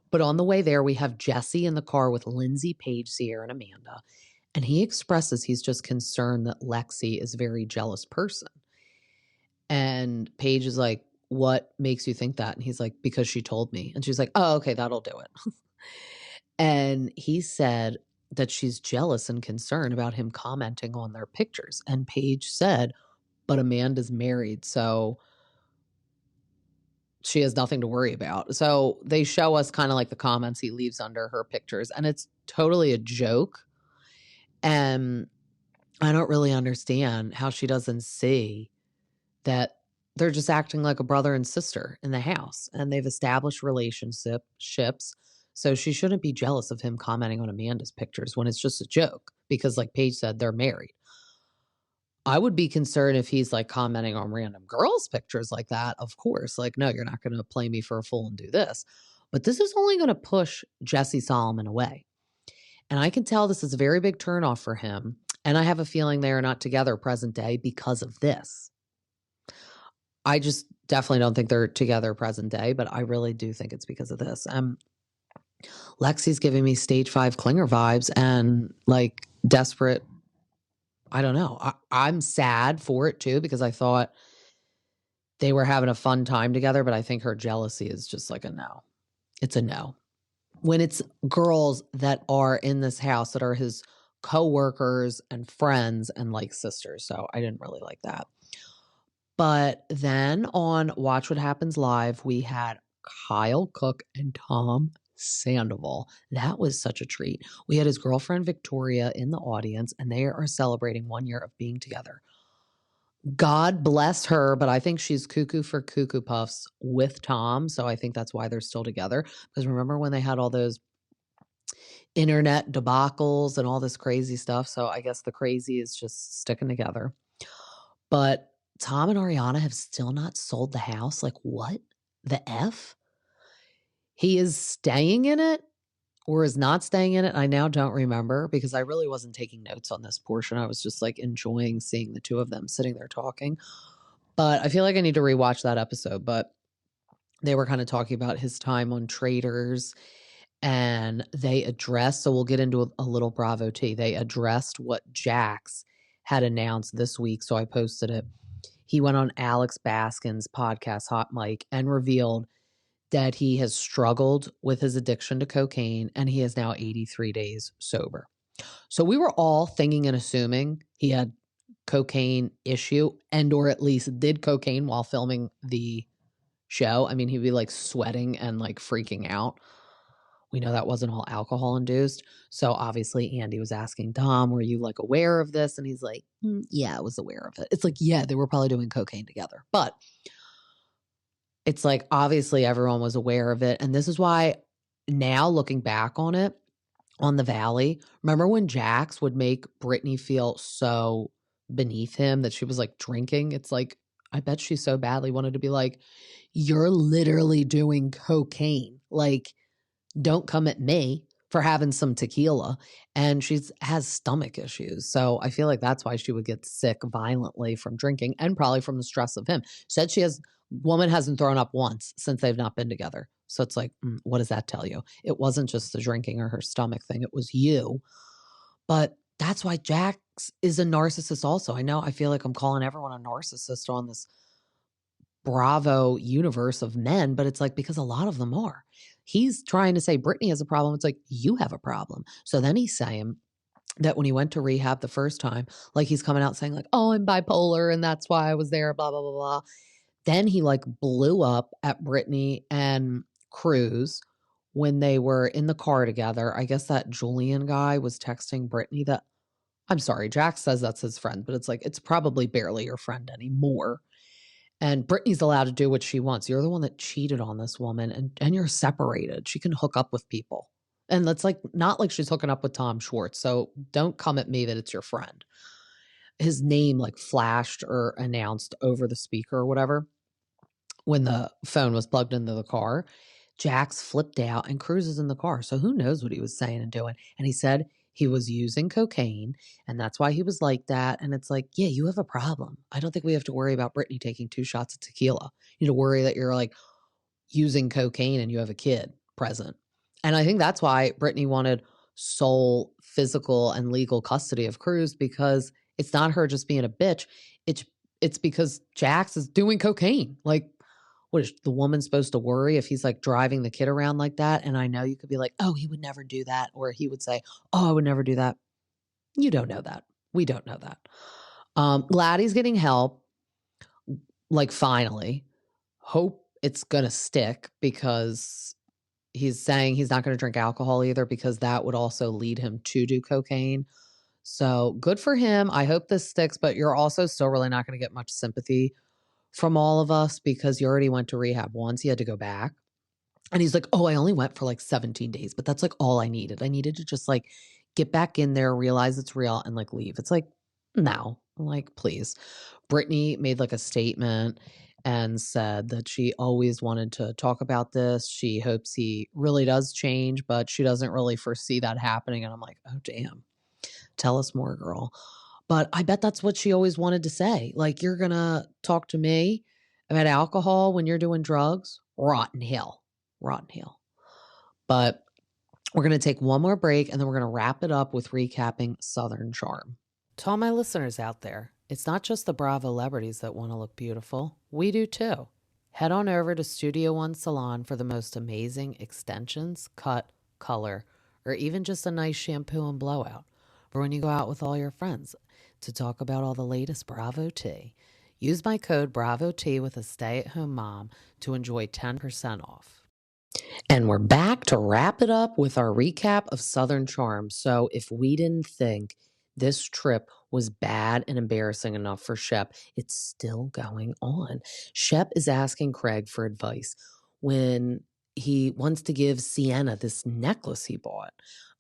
Speaker 2: But on the way there, we have Jesse in the car with Lindsay, Paige, Sierra, and Amanda. And he expresses he's just concerned that Lexi is a very jealous person. And Paige is like, what makes you think that? And he's like, because she told me. And she's like, oh, okay, that'll do it. And he said that she's jealous and concerned about him commenting on their pictures. And Paige said, but Amanda's married, so she has nothing to worry about. So they show us kind of like the comments he leaves under her pictures, and it's totally a joke. And I don't really understand how she doesn't see that they're just acting like a brother and sister in the house, and they've established relationships. So she shouldn't be jealous of him commenting on Amanda's pictures when it's just a joke because, like Paige said, they're married. I would be concerned if he's like commenting on random girls' pictures like that. Of course, like, no, you're not going to play me for a fool and do this. But this is only going to push Jesse Solomon away. And I can tell this is a very big turnoff for him. And I have a feeling they are not together present day because of this. I just definitely don't think they're together present day, but I really do think it's because of this. Lexi's giving me stage 5 clinger vibes and like desperate. I don't know. I'm sad for it too because I thought they were having a fun time together, but I think her jealousy is just like a no. It's a no. When it's girls that are in this house that are his co-workers and friends and like sisters. So I didn't really like that. But then on Watch What Happens Live, we had Kyle Cook and Tom Sandoval. That was such a treat. We had his girlfriend Victoria in the audience, and they are celebrating 1 year of being together. God bless her, but I think she's cuckoo for Cuckoo Puffs with Tom, so I think that's why they're still together. Because remember when they had all those internet debacles and all this crazy stuff? So I guess the crazy is just sticking together. But Tom and Ariana have still not sold the house. Like, what the F? He is staying in it or is not staying in it. I now don't remember because I really wasn't taking notes on this portion. I was just like enjoying seeing the two of them sitting there talking. But I feel like I need to rewatch that episode. But they were kind of talking about his time on Traders, and they addressed, so we'll get into a little Bravo tea. They addressed what Jax had announced this week, so I posted it. He went on Alex Baskin's podcast, Hot Mic, and revealed that he has struggled with his addiction to cocaine, and he is now 83 days sober. So we were all thinking and assuming he had cocaine issue and or at least did cocaine while filming the show. I mean, he'd be like sweating and like freaking out. We know that wasn't all alcohol induced. So obviously Andy was asking Dom, were you like aware of this? And he's like, yeah, I was aware of it. It's like, yeah, they were probably doing cocaine together. But it's like, obviously everyone was aware of it. And this is why now looking back on it, on the Valley, remember when Jax would make Brittany feel so beneath him that she was like drinking? It's like, I bet she so badly wanted to be like, you're literally doing cocaine. Like, don't come at me for having some tequila. And she has stomach issues. So I feel like that's why she would get sick violently from drinking and probably from the stress of him. Said woman hasn't thrown up once since they've not been together. So it's like, what does that tell you? It wasn't just the drinking or her stomach thing. It was you. But that's why Jax is a narcissist also. I know I feel like I'm calling everyone a narcissist on this Bravo universe of men, but it's like, because a lot of them are. He's trying to say Brittany has a problem. It's like, you have a problem. So then he's saying that when he went to rehab the first time, like he's coming out saying like, oh, I'm bipolar and that's why I was there, blah, blah, blah, blah. Then he like blew up at Brittany and Cruz when they were in the car together. I guess that Julian guy was texting Brittany that, I'm sorry, Jax says that's his friend, but it's like, it's probably barely your friend anymore. And Brittany's allowed to do what she wants. You're the one that cheated on this woman and you're separated. She can hook up with people. And that's like, not like she's hooking up with Tom Schwartz. So don't come at me that it's your friend. His name like flashed or announced over the speaker or whatever when the phone was plugged into the car. Jax flipped out and Cruz is in the car. So who knows what he was saying and doing. And he said he was using cocaine and that's why he was like that. And it's like, yeah, you have a problem. I don't think we have to worry about Brittany taking 2 shots of tequila. You need to worry that you're like using cocaine and you have a kid present. And I think that's why Brittany wanted sole physical and legal custody of Cruz, because it's not her just being a bitch. It's because Jax is doing cocaine. Like, what is the woman supposed to worry if he's like driving the kid around like that? And I know you could be like, oh, he would never do that. Or he would say, oh, I would never do that. You don't know that. We don't know that. Glad he's getting help. Like, finally. Hope it's going to stick, because he's saying he's not going to drink alcohol either, because that would also lead him to do cocaine. So good for him. I hope this sticks, but you're also still really not going to get much sympathy from all of us, because you already went to rehab once. He had to go back. And he's like, oh, I only went for like 17 days, but that's like all I needed. I needed to just like get back in there, realize it's real, and like leave. It's like, no, like, please. Brittany made like a statement and said that she always wanted to talk about this. She hopes he really does change, but she doesn't really foresee that happening. And I'm like, oh, damn. Tell us more, girl. But I bet that's what she always wanted to say. Like, you're going to talk to me about alcohol when you're doing drugs? Rotten hell. Rotten hell. But we're going to take one more break, and then we're going to wrap it up with recapping Southern Charm. To all my listeners out there, it's not just the Bravo celebrities that want to look beautiful. We do too. Head on over to Studio One Salon for the most amazing extensions, cut, color, or even just a nice shampoo and blowout. Or when you go out with all your friends to talk about all the latest Bravo tea. Use my code BRAVOT with a stay-at-home mom to enjoy 10% off. And we're back to wrap it up with our recap of Southern Charm. So if we didn't think this trip was bad and embarrassing enough for Shep, it's still going on. Shep is asking Craig for advice when he wants to give Sienna this necklace he bought.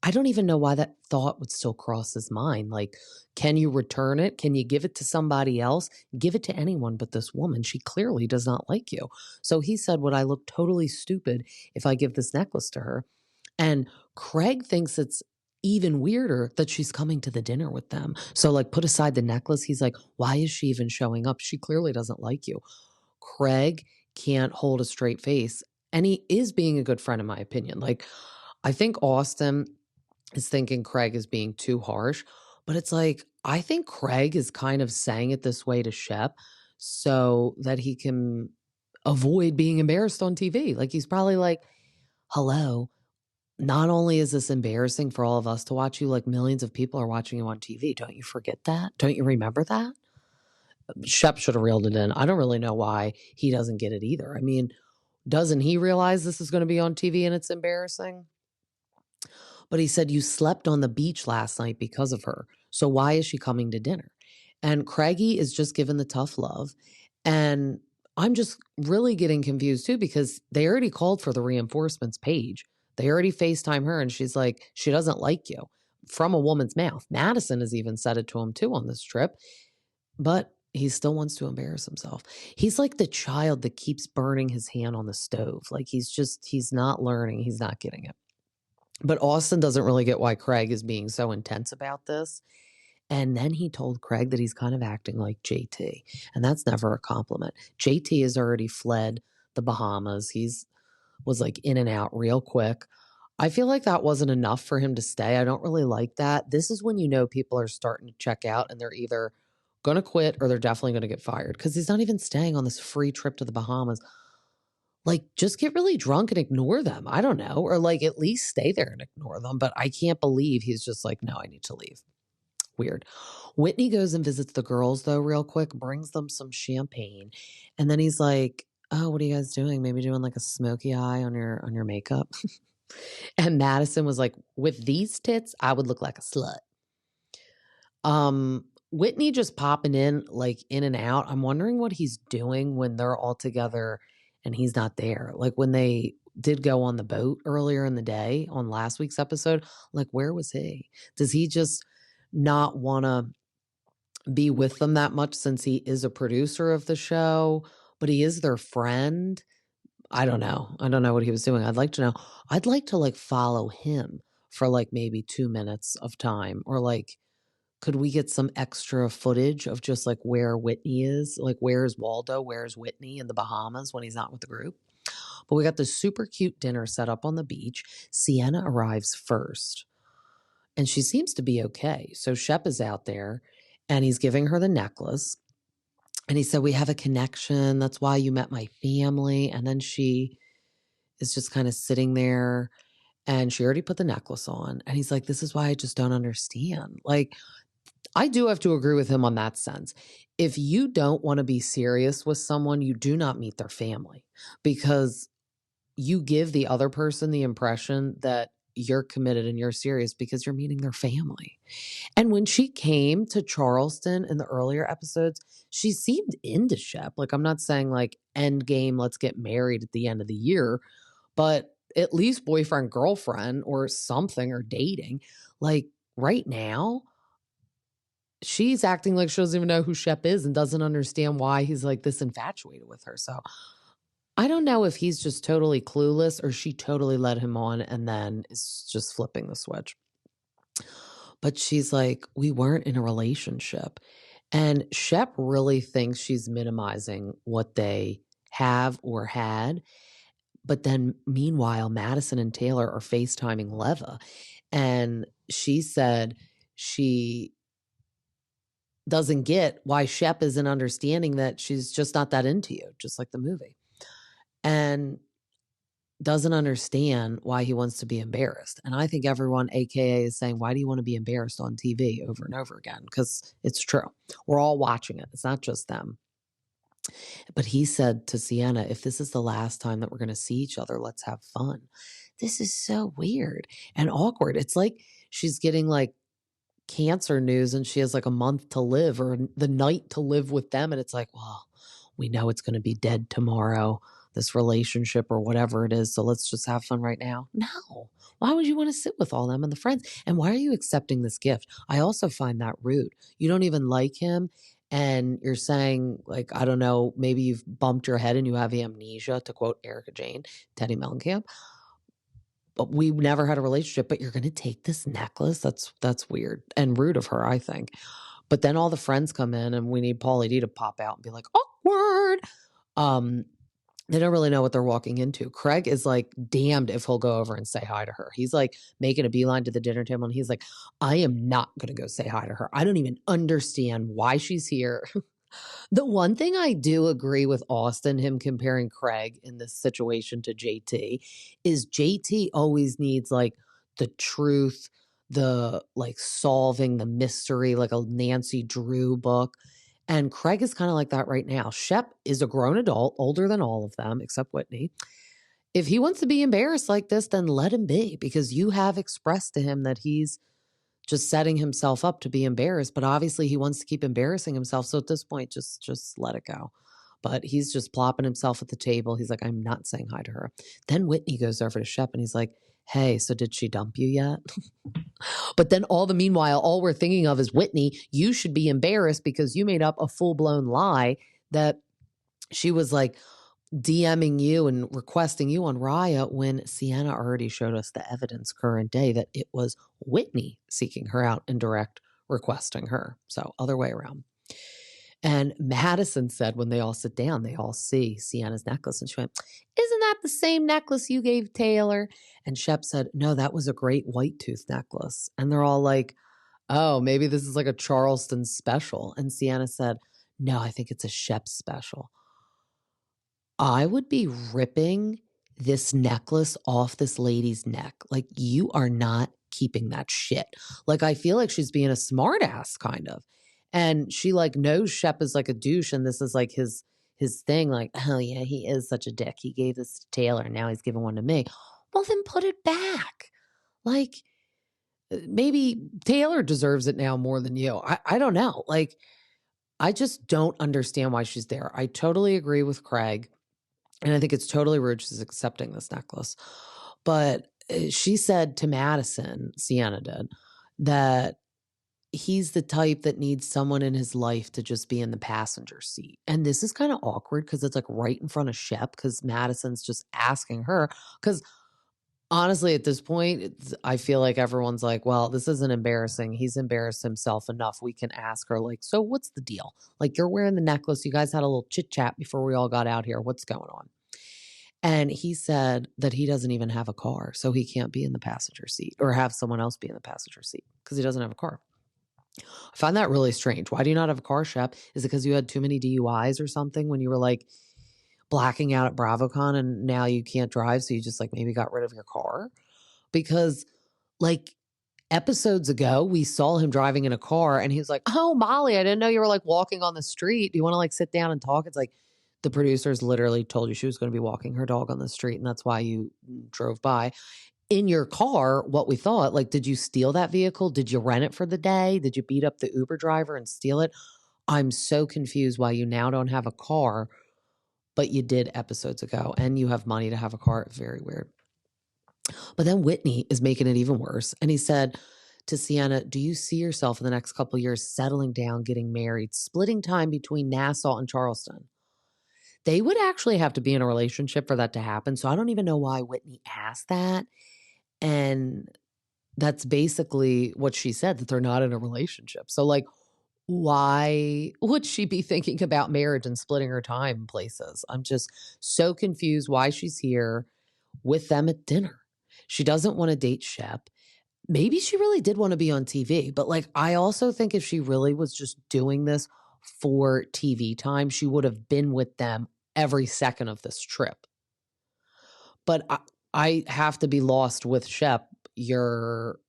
Speaker 2: I don't even know why that thought would still cross his mind. Like, can you return it? Can you give it to somebody else? Give it to anyone but this woman. She clearly does not like you. So he said, would I look totally stupid if I give this necklace to her? And Craig thinks it's even weirder that she's coming to the dinner with them. So like, put aside the necklace. He's like, why is she even showing up? She clearly doesn't like you. Craig can't hold a straight face. And he is being a good friend, in my opinion. Like, I think Austin is thinking Craig is being too harsh, but it's like, I think Craig is kind of saying it this way to Shep so that he can avoid being embarrassed on TV. Like, he's probably like, hello, not only is this embarrassing for all of us to watch you, like millions of people are watching you on TV. Don't you forget that? Don't you remember that? Shep should have reeled it in. I don't really know why he doesn't get it either. I mean, doesn't he realize this is going to be on TV and it's embarrassing? But he said, you slept on the beach last night because of her. So why is she coming to dinner? And Craigie is just given the tough love. And I'm just really getting confused too, because they already called for the reinforcements page. They already FaceTime her and she's like, she doesn't like you, from a woman's mouth. Madison has even said it to him too on this trip, but he still wants to embarrass himself. He's like the child that keeps burning his hand on the stove. Like, he's not learning. He's not getting it. But Austin doesn't really get why Craig is being so intense about this. And then he told Craig that he's kind of acting like JT. And that's never a compliment. JT has already fled the Bahamas. He's was like in and out real quick. I feel like that wasn't enough for him to stay. I don't really like that. This is when you know people are starting to check out and they're either going to quit or they're definitely going to get fired, because he's not even staying on this free trip to the Bahamas. Like, just get really drunk and ignore them. I don't know. Or like at least stay there and ignore them. But I can't believe he's just like, no, I need to leave. Weird. Whitney goes and visits the girls though, real quick, brings them some champagne. And then he's like, oh, what are you guys doing? Maybe doing like a smoky eye on your makeup. And Madison was like, with these tits, I would look like a slut. Whitney just popping in, like in and out. I'm wondering what he's doing when they're all together and he's not there. Like when they did go on the boat earlier in the day on last week's episode, like where was he? Does he just not want to be with them that much since he is a producer of the show, but he is their friend? I don't know. I don't know what he was doing. I'd like to know. I'd like to like follow him for like maybe 2 minutes of time, or like, could we get some extra footage of just like where Whitney is? Like, where's Waldo? Where's Whitney in the Bahamas when he's not with the group? But we got this super cute dinner set up on the beach. Sienna arrives first and she seems to be okay. So Shep is out there and he's giving her the necklace. And he said, we have a connection. That's why you met my family. And then she is just kind of sitting there and she already put the necklace on. And he's like, this is why I just don't understand. Like, I do have to agree with him on that sense. If you don't want to be serious with someone, you do not meet their family, because you give the other person the impression that you're committed and you're serious because you're meeting their family. And when she came to Charleston in the earlier episodes, she seemed into Shep. Like, I'm not saying like end game, let's get married at the end of the year, but at least boyfriend, girlfriend or something, or dating. Like right now, she's acting like she doesn't even know who Shep is and doesn't understand why he's like this infatuated with her. So I don't know if he's just totally clueless or she totally led him on and then is just flipping the switch. But she's like, we weren't in a relationship. And Shep really thinks she's minimizing what they have or had. But then meanwhile, Madison and Taylor are FaceTiming Leva. And she said she doesn't get why Shep isn't understanding that she's just not that into you, just like the movie. And doesn't understand why he wants to be embarrassed. And I think everyone, AKA, is saying, why do you want to be embarrassed on TV over and over again? Because it's true. We're all watching it. It's not just them. But he said to Sienna, if this is the last time that we're going to see each other, let's have fun. This is so weird and awkward. It's like she's getting like cancer news and she has like a month to live or the night to live with them. And it's like, well, we know it's going to be dead tomorrow, this relationship or whatever it is. So let's just have fun right now. No. Why would you want to sit with all them and the friends? And why are you accepting this gift? I also find that rude. You don't even like him. And you're saying, like, I don't know, maybe you've bumped your head and you have amnesia, to quote Erica Jane, Teddy Mellencamp. But we never had a relationship, but you're going to take this necklace? That's weird and rude of her, I think. But then all the friends come in and we need Paulie D to pop out and be like, awkward. They don't really know what they're walking into. Craig is like damned if he'll go over and say hi to her. He's like making a beeline to the dinner table and he's like, I am not going to go say hi to her. I don't even understand why she's here. The one thing I do agree with Austin, him comparing Craig in this situation to JT, is JT always needs like the truth, the like solving the mystery, like a Nancy Drew book. And Craig is kind of like that right now. Shep is a grown adult, older than all of them, except Whitney. If he wants to be embarrassed like this, then let him be, because you have expressed to him that he's just setting himself up to be embarrassed. But obviously he wants to keep embarrassing himself. So at this point, just let it go. But he's just plopping himself at the table. He's like, I'm not saying hi to her. Then Whitney goes over to Shep and he's like, hey, so did she dump you yet? But then meanwhile, all we're thinking of is Whitney, you should be embarrassed because you made up a full-blown lie that she was like DMing you and requesting you on Raya, when Sienna already showed us the evidence current day that it was Whitney seeking her out and direct requesting her. So other way around. And Madison said when they all sit down, they all see Sienna's necklace. And she went, isn't that the same necklace you gave Taylor? And Shep said, no, that was a great white tooth necklace. And they're all like, oh, maybe this is like a Charleston special. And Sienna said, no, I think it's a Shep special. I would be ripping this necklace off this lady's neck. Like, you are not keeping that shit. Like, I feel like she's being a smartass kind of. And she like knows Shep is like a douche and this is like his thing. Like, oh yeah, he is such a dick. He gave this to Taylor and now he's giving one to me. Well, then put it back. Like, maybe Taylor deserves it now more than you. I don't know. Like, I just don't understand why she's there. I totally agree with Craig. And I think it's totally rude she's accepting this necklace. But she said to Madison, Sienna did, that he's the type that needs someone in his life to just be in the passenger seat. And this is kind of awkward because it's like right in front of Shep, because Madison's just asking her. Because honestly, at this point, I feel like everyone's like, well, this isn't embarrassing. He's embarrassed himself enough. We can ask her, like, so what's the deal? Like, you're wearing the necklace. You guys had a little chit chat before we all got out here. What's going on? And he said that he doesn't even have a car, so he can't be in the passenger seat or have someone else be in the passenger seat because he doesn't have a car. I find that really strange. Why do you not have a car, Shep? Is it because you had too many DUIs or something when you were like blacking out at BravoCon and now you can't drive, so you just like maybe got rid of your car? Because like episodes ago, we saw him driving in a car and he was like, oh, Molly, I didn't know you were like walking on the street. Do you want to like sit down and talk? It's like, the producers literally told you she was going to be walking her dog on the street, and that's why you drove by. In your car, what we thought, like, did you steal that vehicle? Did you rent it for the day? Did you beat up the Uber driver and steal it? I'm so confused why you now don't have a car, but you did episodes ago, and you have money to have a car. Very weird. But then Whitney is making it even worse. And he said to Sienna, do you see yourself in the next couple of years settling down, getting married, splitting time between Nassau and Charleston? They would actually have to be in a relationship for that to happen. So I don't even know why Whitney asked that. And that's basically what she said, that they're not in a relationship. So like, why would she be thinking about marriage and splitting her time places? I'm just so confused why she's here with them at dinner. She doesn't want to date Shep. Maybe she really did want to be on TV. But like, I also think if she really was just doing this for TV time, she would have been with them every second of this trip. But I have to be lost with Shep. You're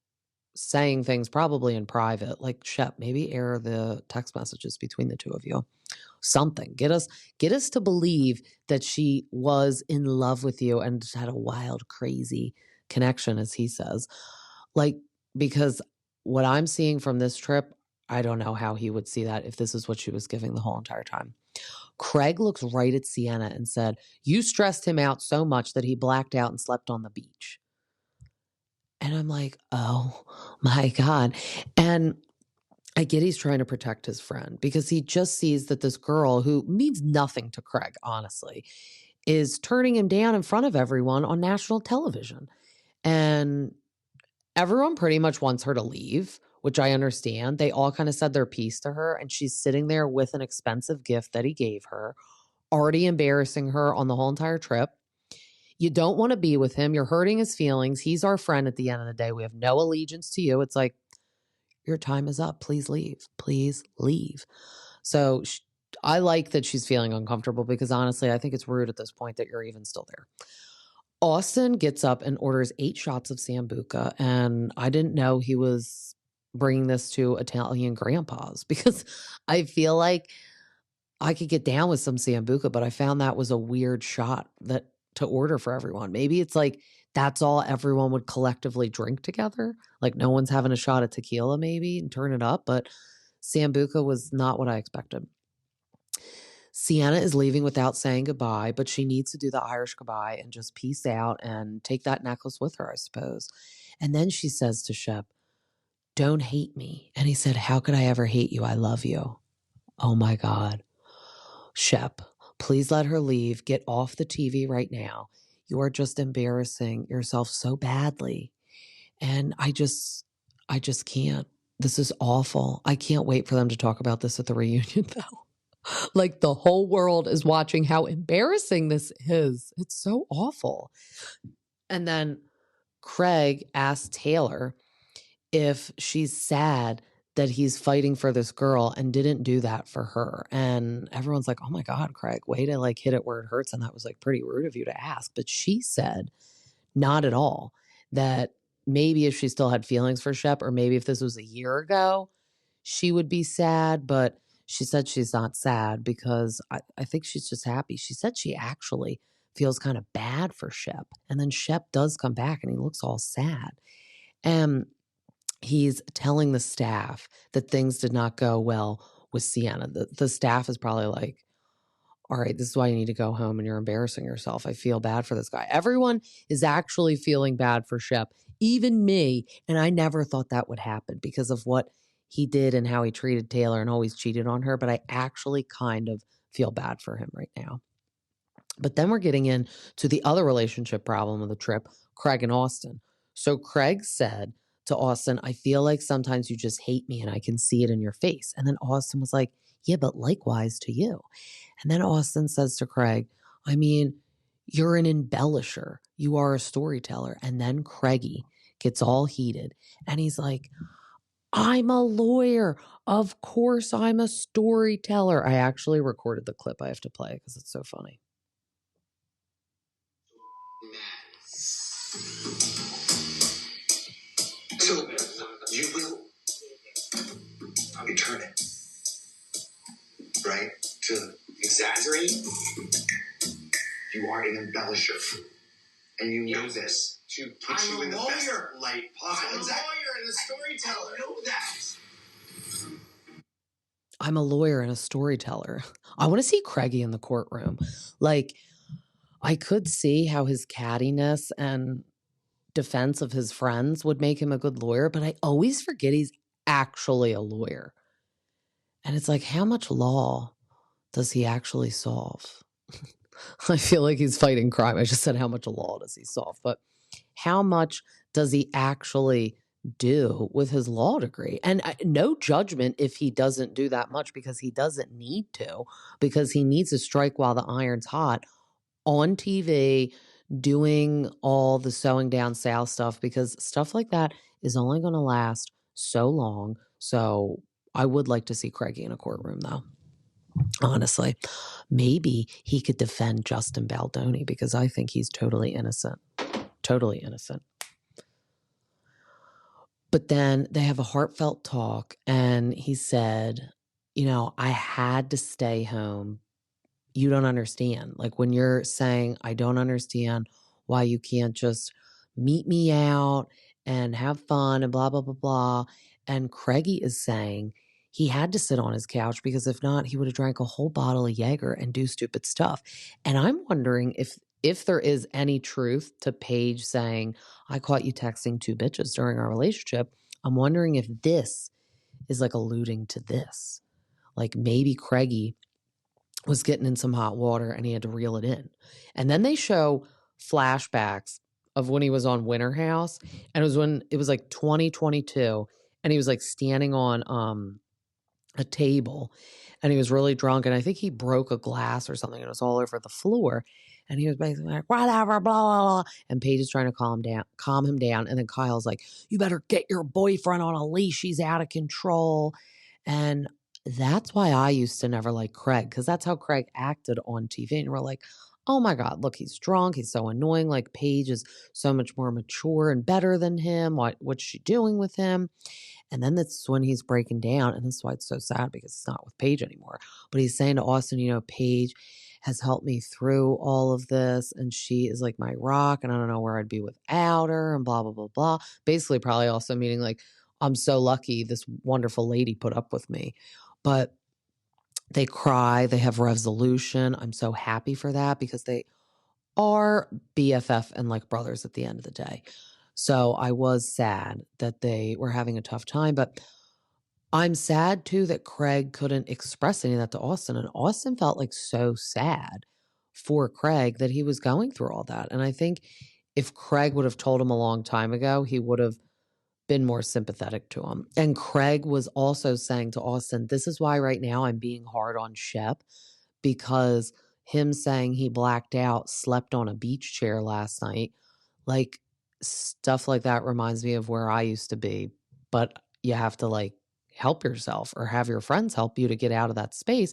Speaker 2: saying things probably in private, like, Shep, maybe air the text messages between the two of you. Something. Get us to believe that she was in love with you and had a wild, crazy connection, as he says. Like, because what I'm seeing from this trip, I don't know how he would see that if this is what she was giving the whole entire time. Craig looks right at Sienna and said, you stressed him out so much that he blacked out and slept on the beach. And I'm like, oh my God. And I get he's trying to protect his friend because he just sees that this girl, who means nothing to Craig, honestly, is turning him down in front of everyone on national television. And everyone pretty much wants her to leave, which I understand. They all kind of said their piece to her, and she's sitting there with an expensive gift that he gave her, already embarrassing her on the whole entire trip. You don't want to be with him. You're hurting his feelings. He's our friend at the end of the day. We have no allegiance to you. It's like, your time is up. Please leave. Please leave. So I like that she's feeling uncomfortable because honestly, I think it's rude at this point that you're even still there. Austin gets up and orders 8 shots of Sambuca. And I didn't know he was bringing this to Italian grandpas because I feel like I could get down with some Sambuca, but I found that was a weird shot that to order for everyone. Maybe it's like that's all everyone would collectively drink together. Like no one's having a shot of tequila maybe and turn it up, but Sambuca was not what I expected. Sienna is leaving without saying goodbye, but she needs to do the Irish goodbye and just peace out and take that necklace with her, I suppose. And then she says to Shep, "Don't hate me." And he said, "How could I ever hate you? I love you." Oh my God. Shep, please let her leave. Get off the TV right now. You are just embarrassing yourself so badly. And I just can't. This is awful. I can't wait for them to talk about this at the reunion, though. Like the whole world is watching how embarrassing this is. It's so awful. And then Craig asked Taylor if she's sad that he's fighting for this girl and didn't do that for her. And everyone's like, oh my God, Craig, way to like hit it where it hurts. And that was like pretty rude of you to ask. But she said, not at all. That maybe if she still had feelings for Shep, or maybe if this was a year ago, she would be sad. But she said she's not sad because I think she's just happy. She said she actually feels kind of bad for Shep. And then Shep does come back and he looks all sad. And he's telling the staff that things did not go well with Sienna. The staff is probably like, all right, this is why you need to go home and you're embarrassing yourself. I feel bad for this guy. Everyone is actually feeling bad for Shep, even me. And I never thought that would happen because of what he did and how he treated Taylor and always cheated on her. But I actually kind of feel bad for him right now. But then we're getting into the other relationship problem of the trip, Craig and Austin. So Craig said to Austin, "I feel like sometimes you just hate me and I can see it in your face." And then Austin was like, "Yeah, but likewise to you." And then Austin says to Craig, "I mean, you're an embellisher. You are a storyteller." And then Craigie gets all heated and he's like, "I'm a lawyer. Of course I'm a storyteller." I actually recorded the clip I have to play because it's so funny.
Speaker 1: So you will turn it, right? To exaggerate. You are an embellisher, and you know this. To put you in the best light possible. I'm a lawyer and a storyteller. I know that.
Speaker 2: I'm a lawyer and a storyteller. I want to see Craigie in the courtroom. Like, I could see how his cattiness and defense of his friends would make him a good lawyer, but I always forget he's actually a lawyer. And it's like, how much law does he actually solve? I feel like he's fighting crime. I just said how much law does he solve, but how much does he actually do with his law degree? And no judgment if he doesn't do that much because he doesn't need to, because he needs to strike while the iron's hot on TV, doing all the sewing down sale stuff, because stuff like that is only going to last so long. So I would like to see Craigie in a courtroom, though. Honestly, maybe he could defend Justin Baldoni because I think he's totally innocent. Totally innocent. But then they have a heartfelt talk and he said, you know, I had to stay home. You don't understand. Like when you're saying, I don't understand why you can't just meet me out and have fun and blah, blah, blah, blah. And Craigie is saying he had to sit on his couch because if not, he would have drank a whole bottle of Jaeger and do stupid stuff. And I'm wondering if there is any truth to Paige saying, I caught you texting 2 bitches during our relationship. I'm wondering if this is like alluding to this. Like maybe Craigie was getting in some hot water and he had to reel it in. And then they show flashbacks of when he was on Winter House. And it was when it was like 2022 and he was like standing on a table, and he was really drunk, and I think he broke a glass or something, and it was all over the floor. And he was basically like, whatever, blah, blah, blah. And Paige is trying to calm him down. And then Kyle's like, you better get your boyfriend on a leash. He's out of control. And that's why I used to never like Craig, because that's how Craig acted on TV. And we're like, oh my God, look, he's drunk. He's so annoying. Like Paige is so much more mature and better than him. What's she doing with him? And then that's when he's breaking down. And that's why it's so sad, because it's not with Paige anymore. But he's saying to Austin, Paige has helped me through all of this, and she is like my rock, and I don't know where I'd be without her, and blah, blah, blah, blah. Basically, probably also meaning like, I'm so lucky this wonderful lady put up with me. But they cry. They have resolution. I'm so happy for that, because they are BFF and like brothers at the end of the day. So I was sad that they were having a tough time, but I'm sad too that Craig couldn't express any of that to Austin. And Austin felt like so sad for Craig that he was going through all that. And I think if Craig would have told him a long time ago, he would have been more sympathetic to him. And Craig was also saying to Austin, this is why right now I'm being hard on Shep, because him saying he blacked out, slept on a beach chair last night, like stuff like that reminds me of where I used to be. But you have to like help yourself or have your friends help you to get out of that space.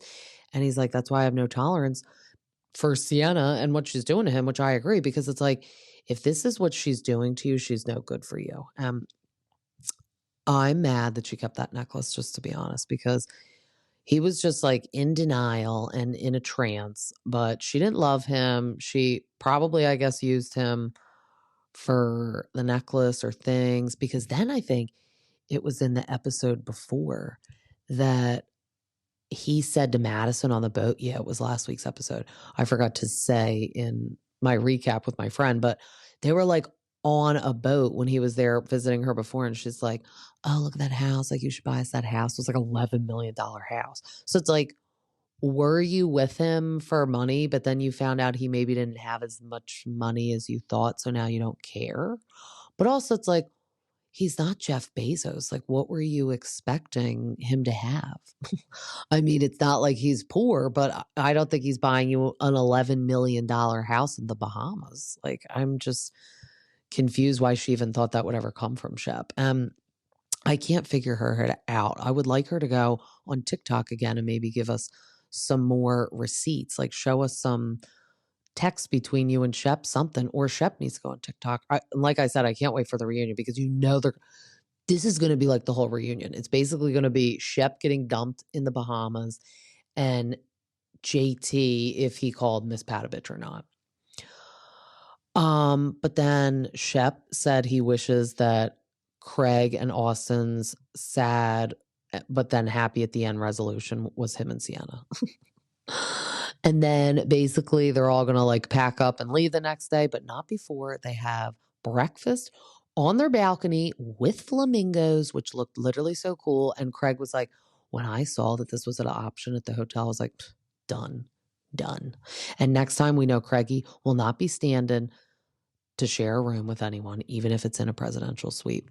Speaker 2: And he's like, that's why I have no tolerance for Sienna and what she's doing to him, which I agree, because it's like, if this is what she's doing to you, she's no good for you. I'm mad that she kept that necklace, just to be honest, because he was just like in denial and in a trance, but she didn't love him. She probably, I guess, used him for the necklace or things, because then I think it was in the episode before that he said to Madison on the boat. Yeah, it was last week's episode. I forgot to say in my recap with my friend, but they were like on a boat when he was there visiting her before. And she's like, oh, look at that house. Like, you should buy us that house. It was like $11 million house. So it's like, were you with him for money, but then you found out he maybe didn't have as much money as you thought, so now you don't care? But also it's like, he's not Jeff Bezos. Like, what were you expecting him to have? I mean, it's not like he's poor, but I don't think he's buying you an $11 million house in the Bahamas. Like, I'm just confused why she even thought that would ever come from Shep. I can't figure her out. I would like her to go on TikTok again and maybe give us some more receipts, like show us some text between you and Shep, something, or Shep needs to go on TikTok. Like I said, I can't wait for the reunion, because this is going to be like the whole reunion. It's basically going to be Shep getting dumped in the Bahamas and JT if he called Miss Pat a bitch or not. But then Shep said he wishes that Craig and Austin's sad but then happy at the end resolution was him and Sienna. And then basically they're all going to like pack up and leave the next day, but not before they have breakfast on their balcony with flamingos, which looked literally so cool. And Craig was like, when I saw that this was an option at the hotel, I was like, done. And next time we know Craigie will not be standing to share a room with anyone, even if it's in a presidential suite.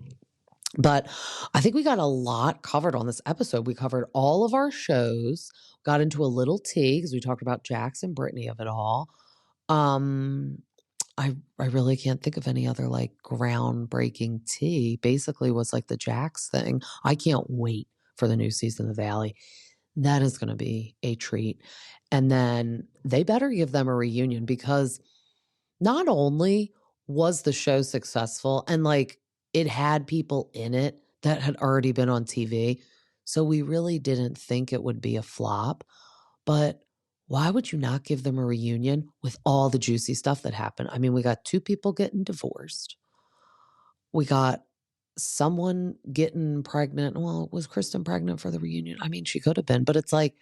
Speaker 2: But I think we got a lot covered on this episode. We covered all of our shows, got into a little tea because we talked about Jax and Brittany of it all. I really can't think of any other like groundbreaking tea. Basically was like the Jax thing. I can't wait for the new season of The Valley. That is going to be a treat. And then they better give them a reunion, because not only was the show successful and like it had people in it that had already been on TV, so we really didn't think it would be a flop. But why would you not give them a reunion with all the juicy stuff that happened? I mean, we got 2 people getting divorced. We got someone getting pregnant. Well, was Kristen pregnant for the reunion? I mean, she could have been, but it's like,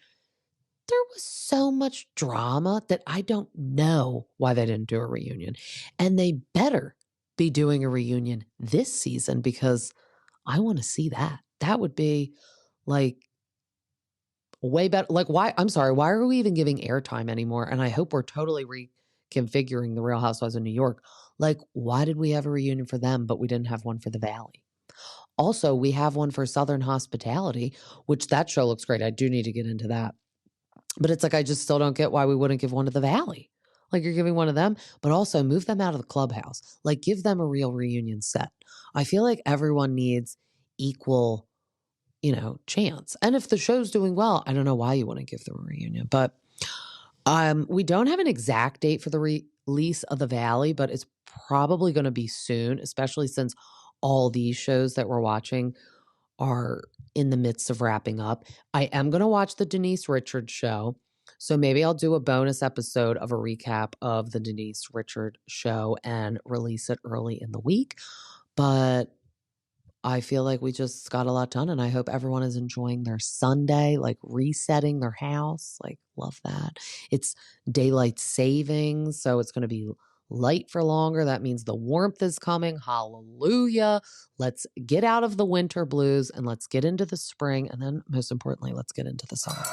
Speaker 2: there was so much drama that I don't know why they didn't do a reunion. And they better be doing a reunion this season, because I want to see that. That would be like way better. Like, why are we even giving airtime anymore? And I hope we're totally reconfiguring the Real Housewives of New York. Like, why did we have a reunion for them, but we didn't have one for the Valley? Also, we have one for Southern Hospitality, which that show looks great. I do need to get into that. But it's like, I just still don't get why we wouldn't give one to the Valley. Like, you're giving one of them, but also move them out of the clubhouse. Like, give them a real reunion set. I feel like everyone needs equal, chance. And if the show's doing well, I don't know why you wouldn't give them a reunion. But we don't have an exact date for the release of the Valley, but it's probably going to be soon, especially since all these shows that we're watching are in the midst of wrapping up. I am going to watch the Denise Richards show. So maybe I'll do a bonus episode of a recap of the Denise Richards show and release it early in the week. But I feel like we just got a lot done, and I hope everyone is enjoying their Sunday, like resetting their house. Like, love that. It's daylight savings, so it's going to be light for longer. That means the warmth is coming. Hallelujah. Let's get out of the winter blues and let's get into the spring. And then, most importantly, let's get into the summer.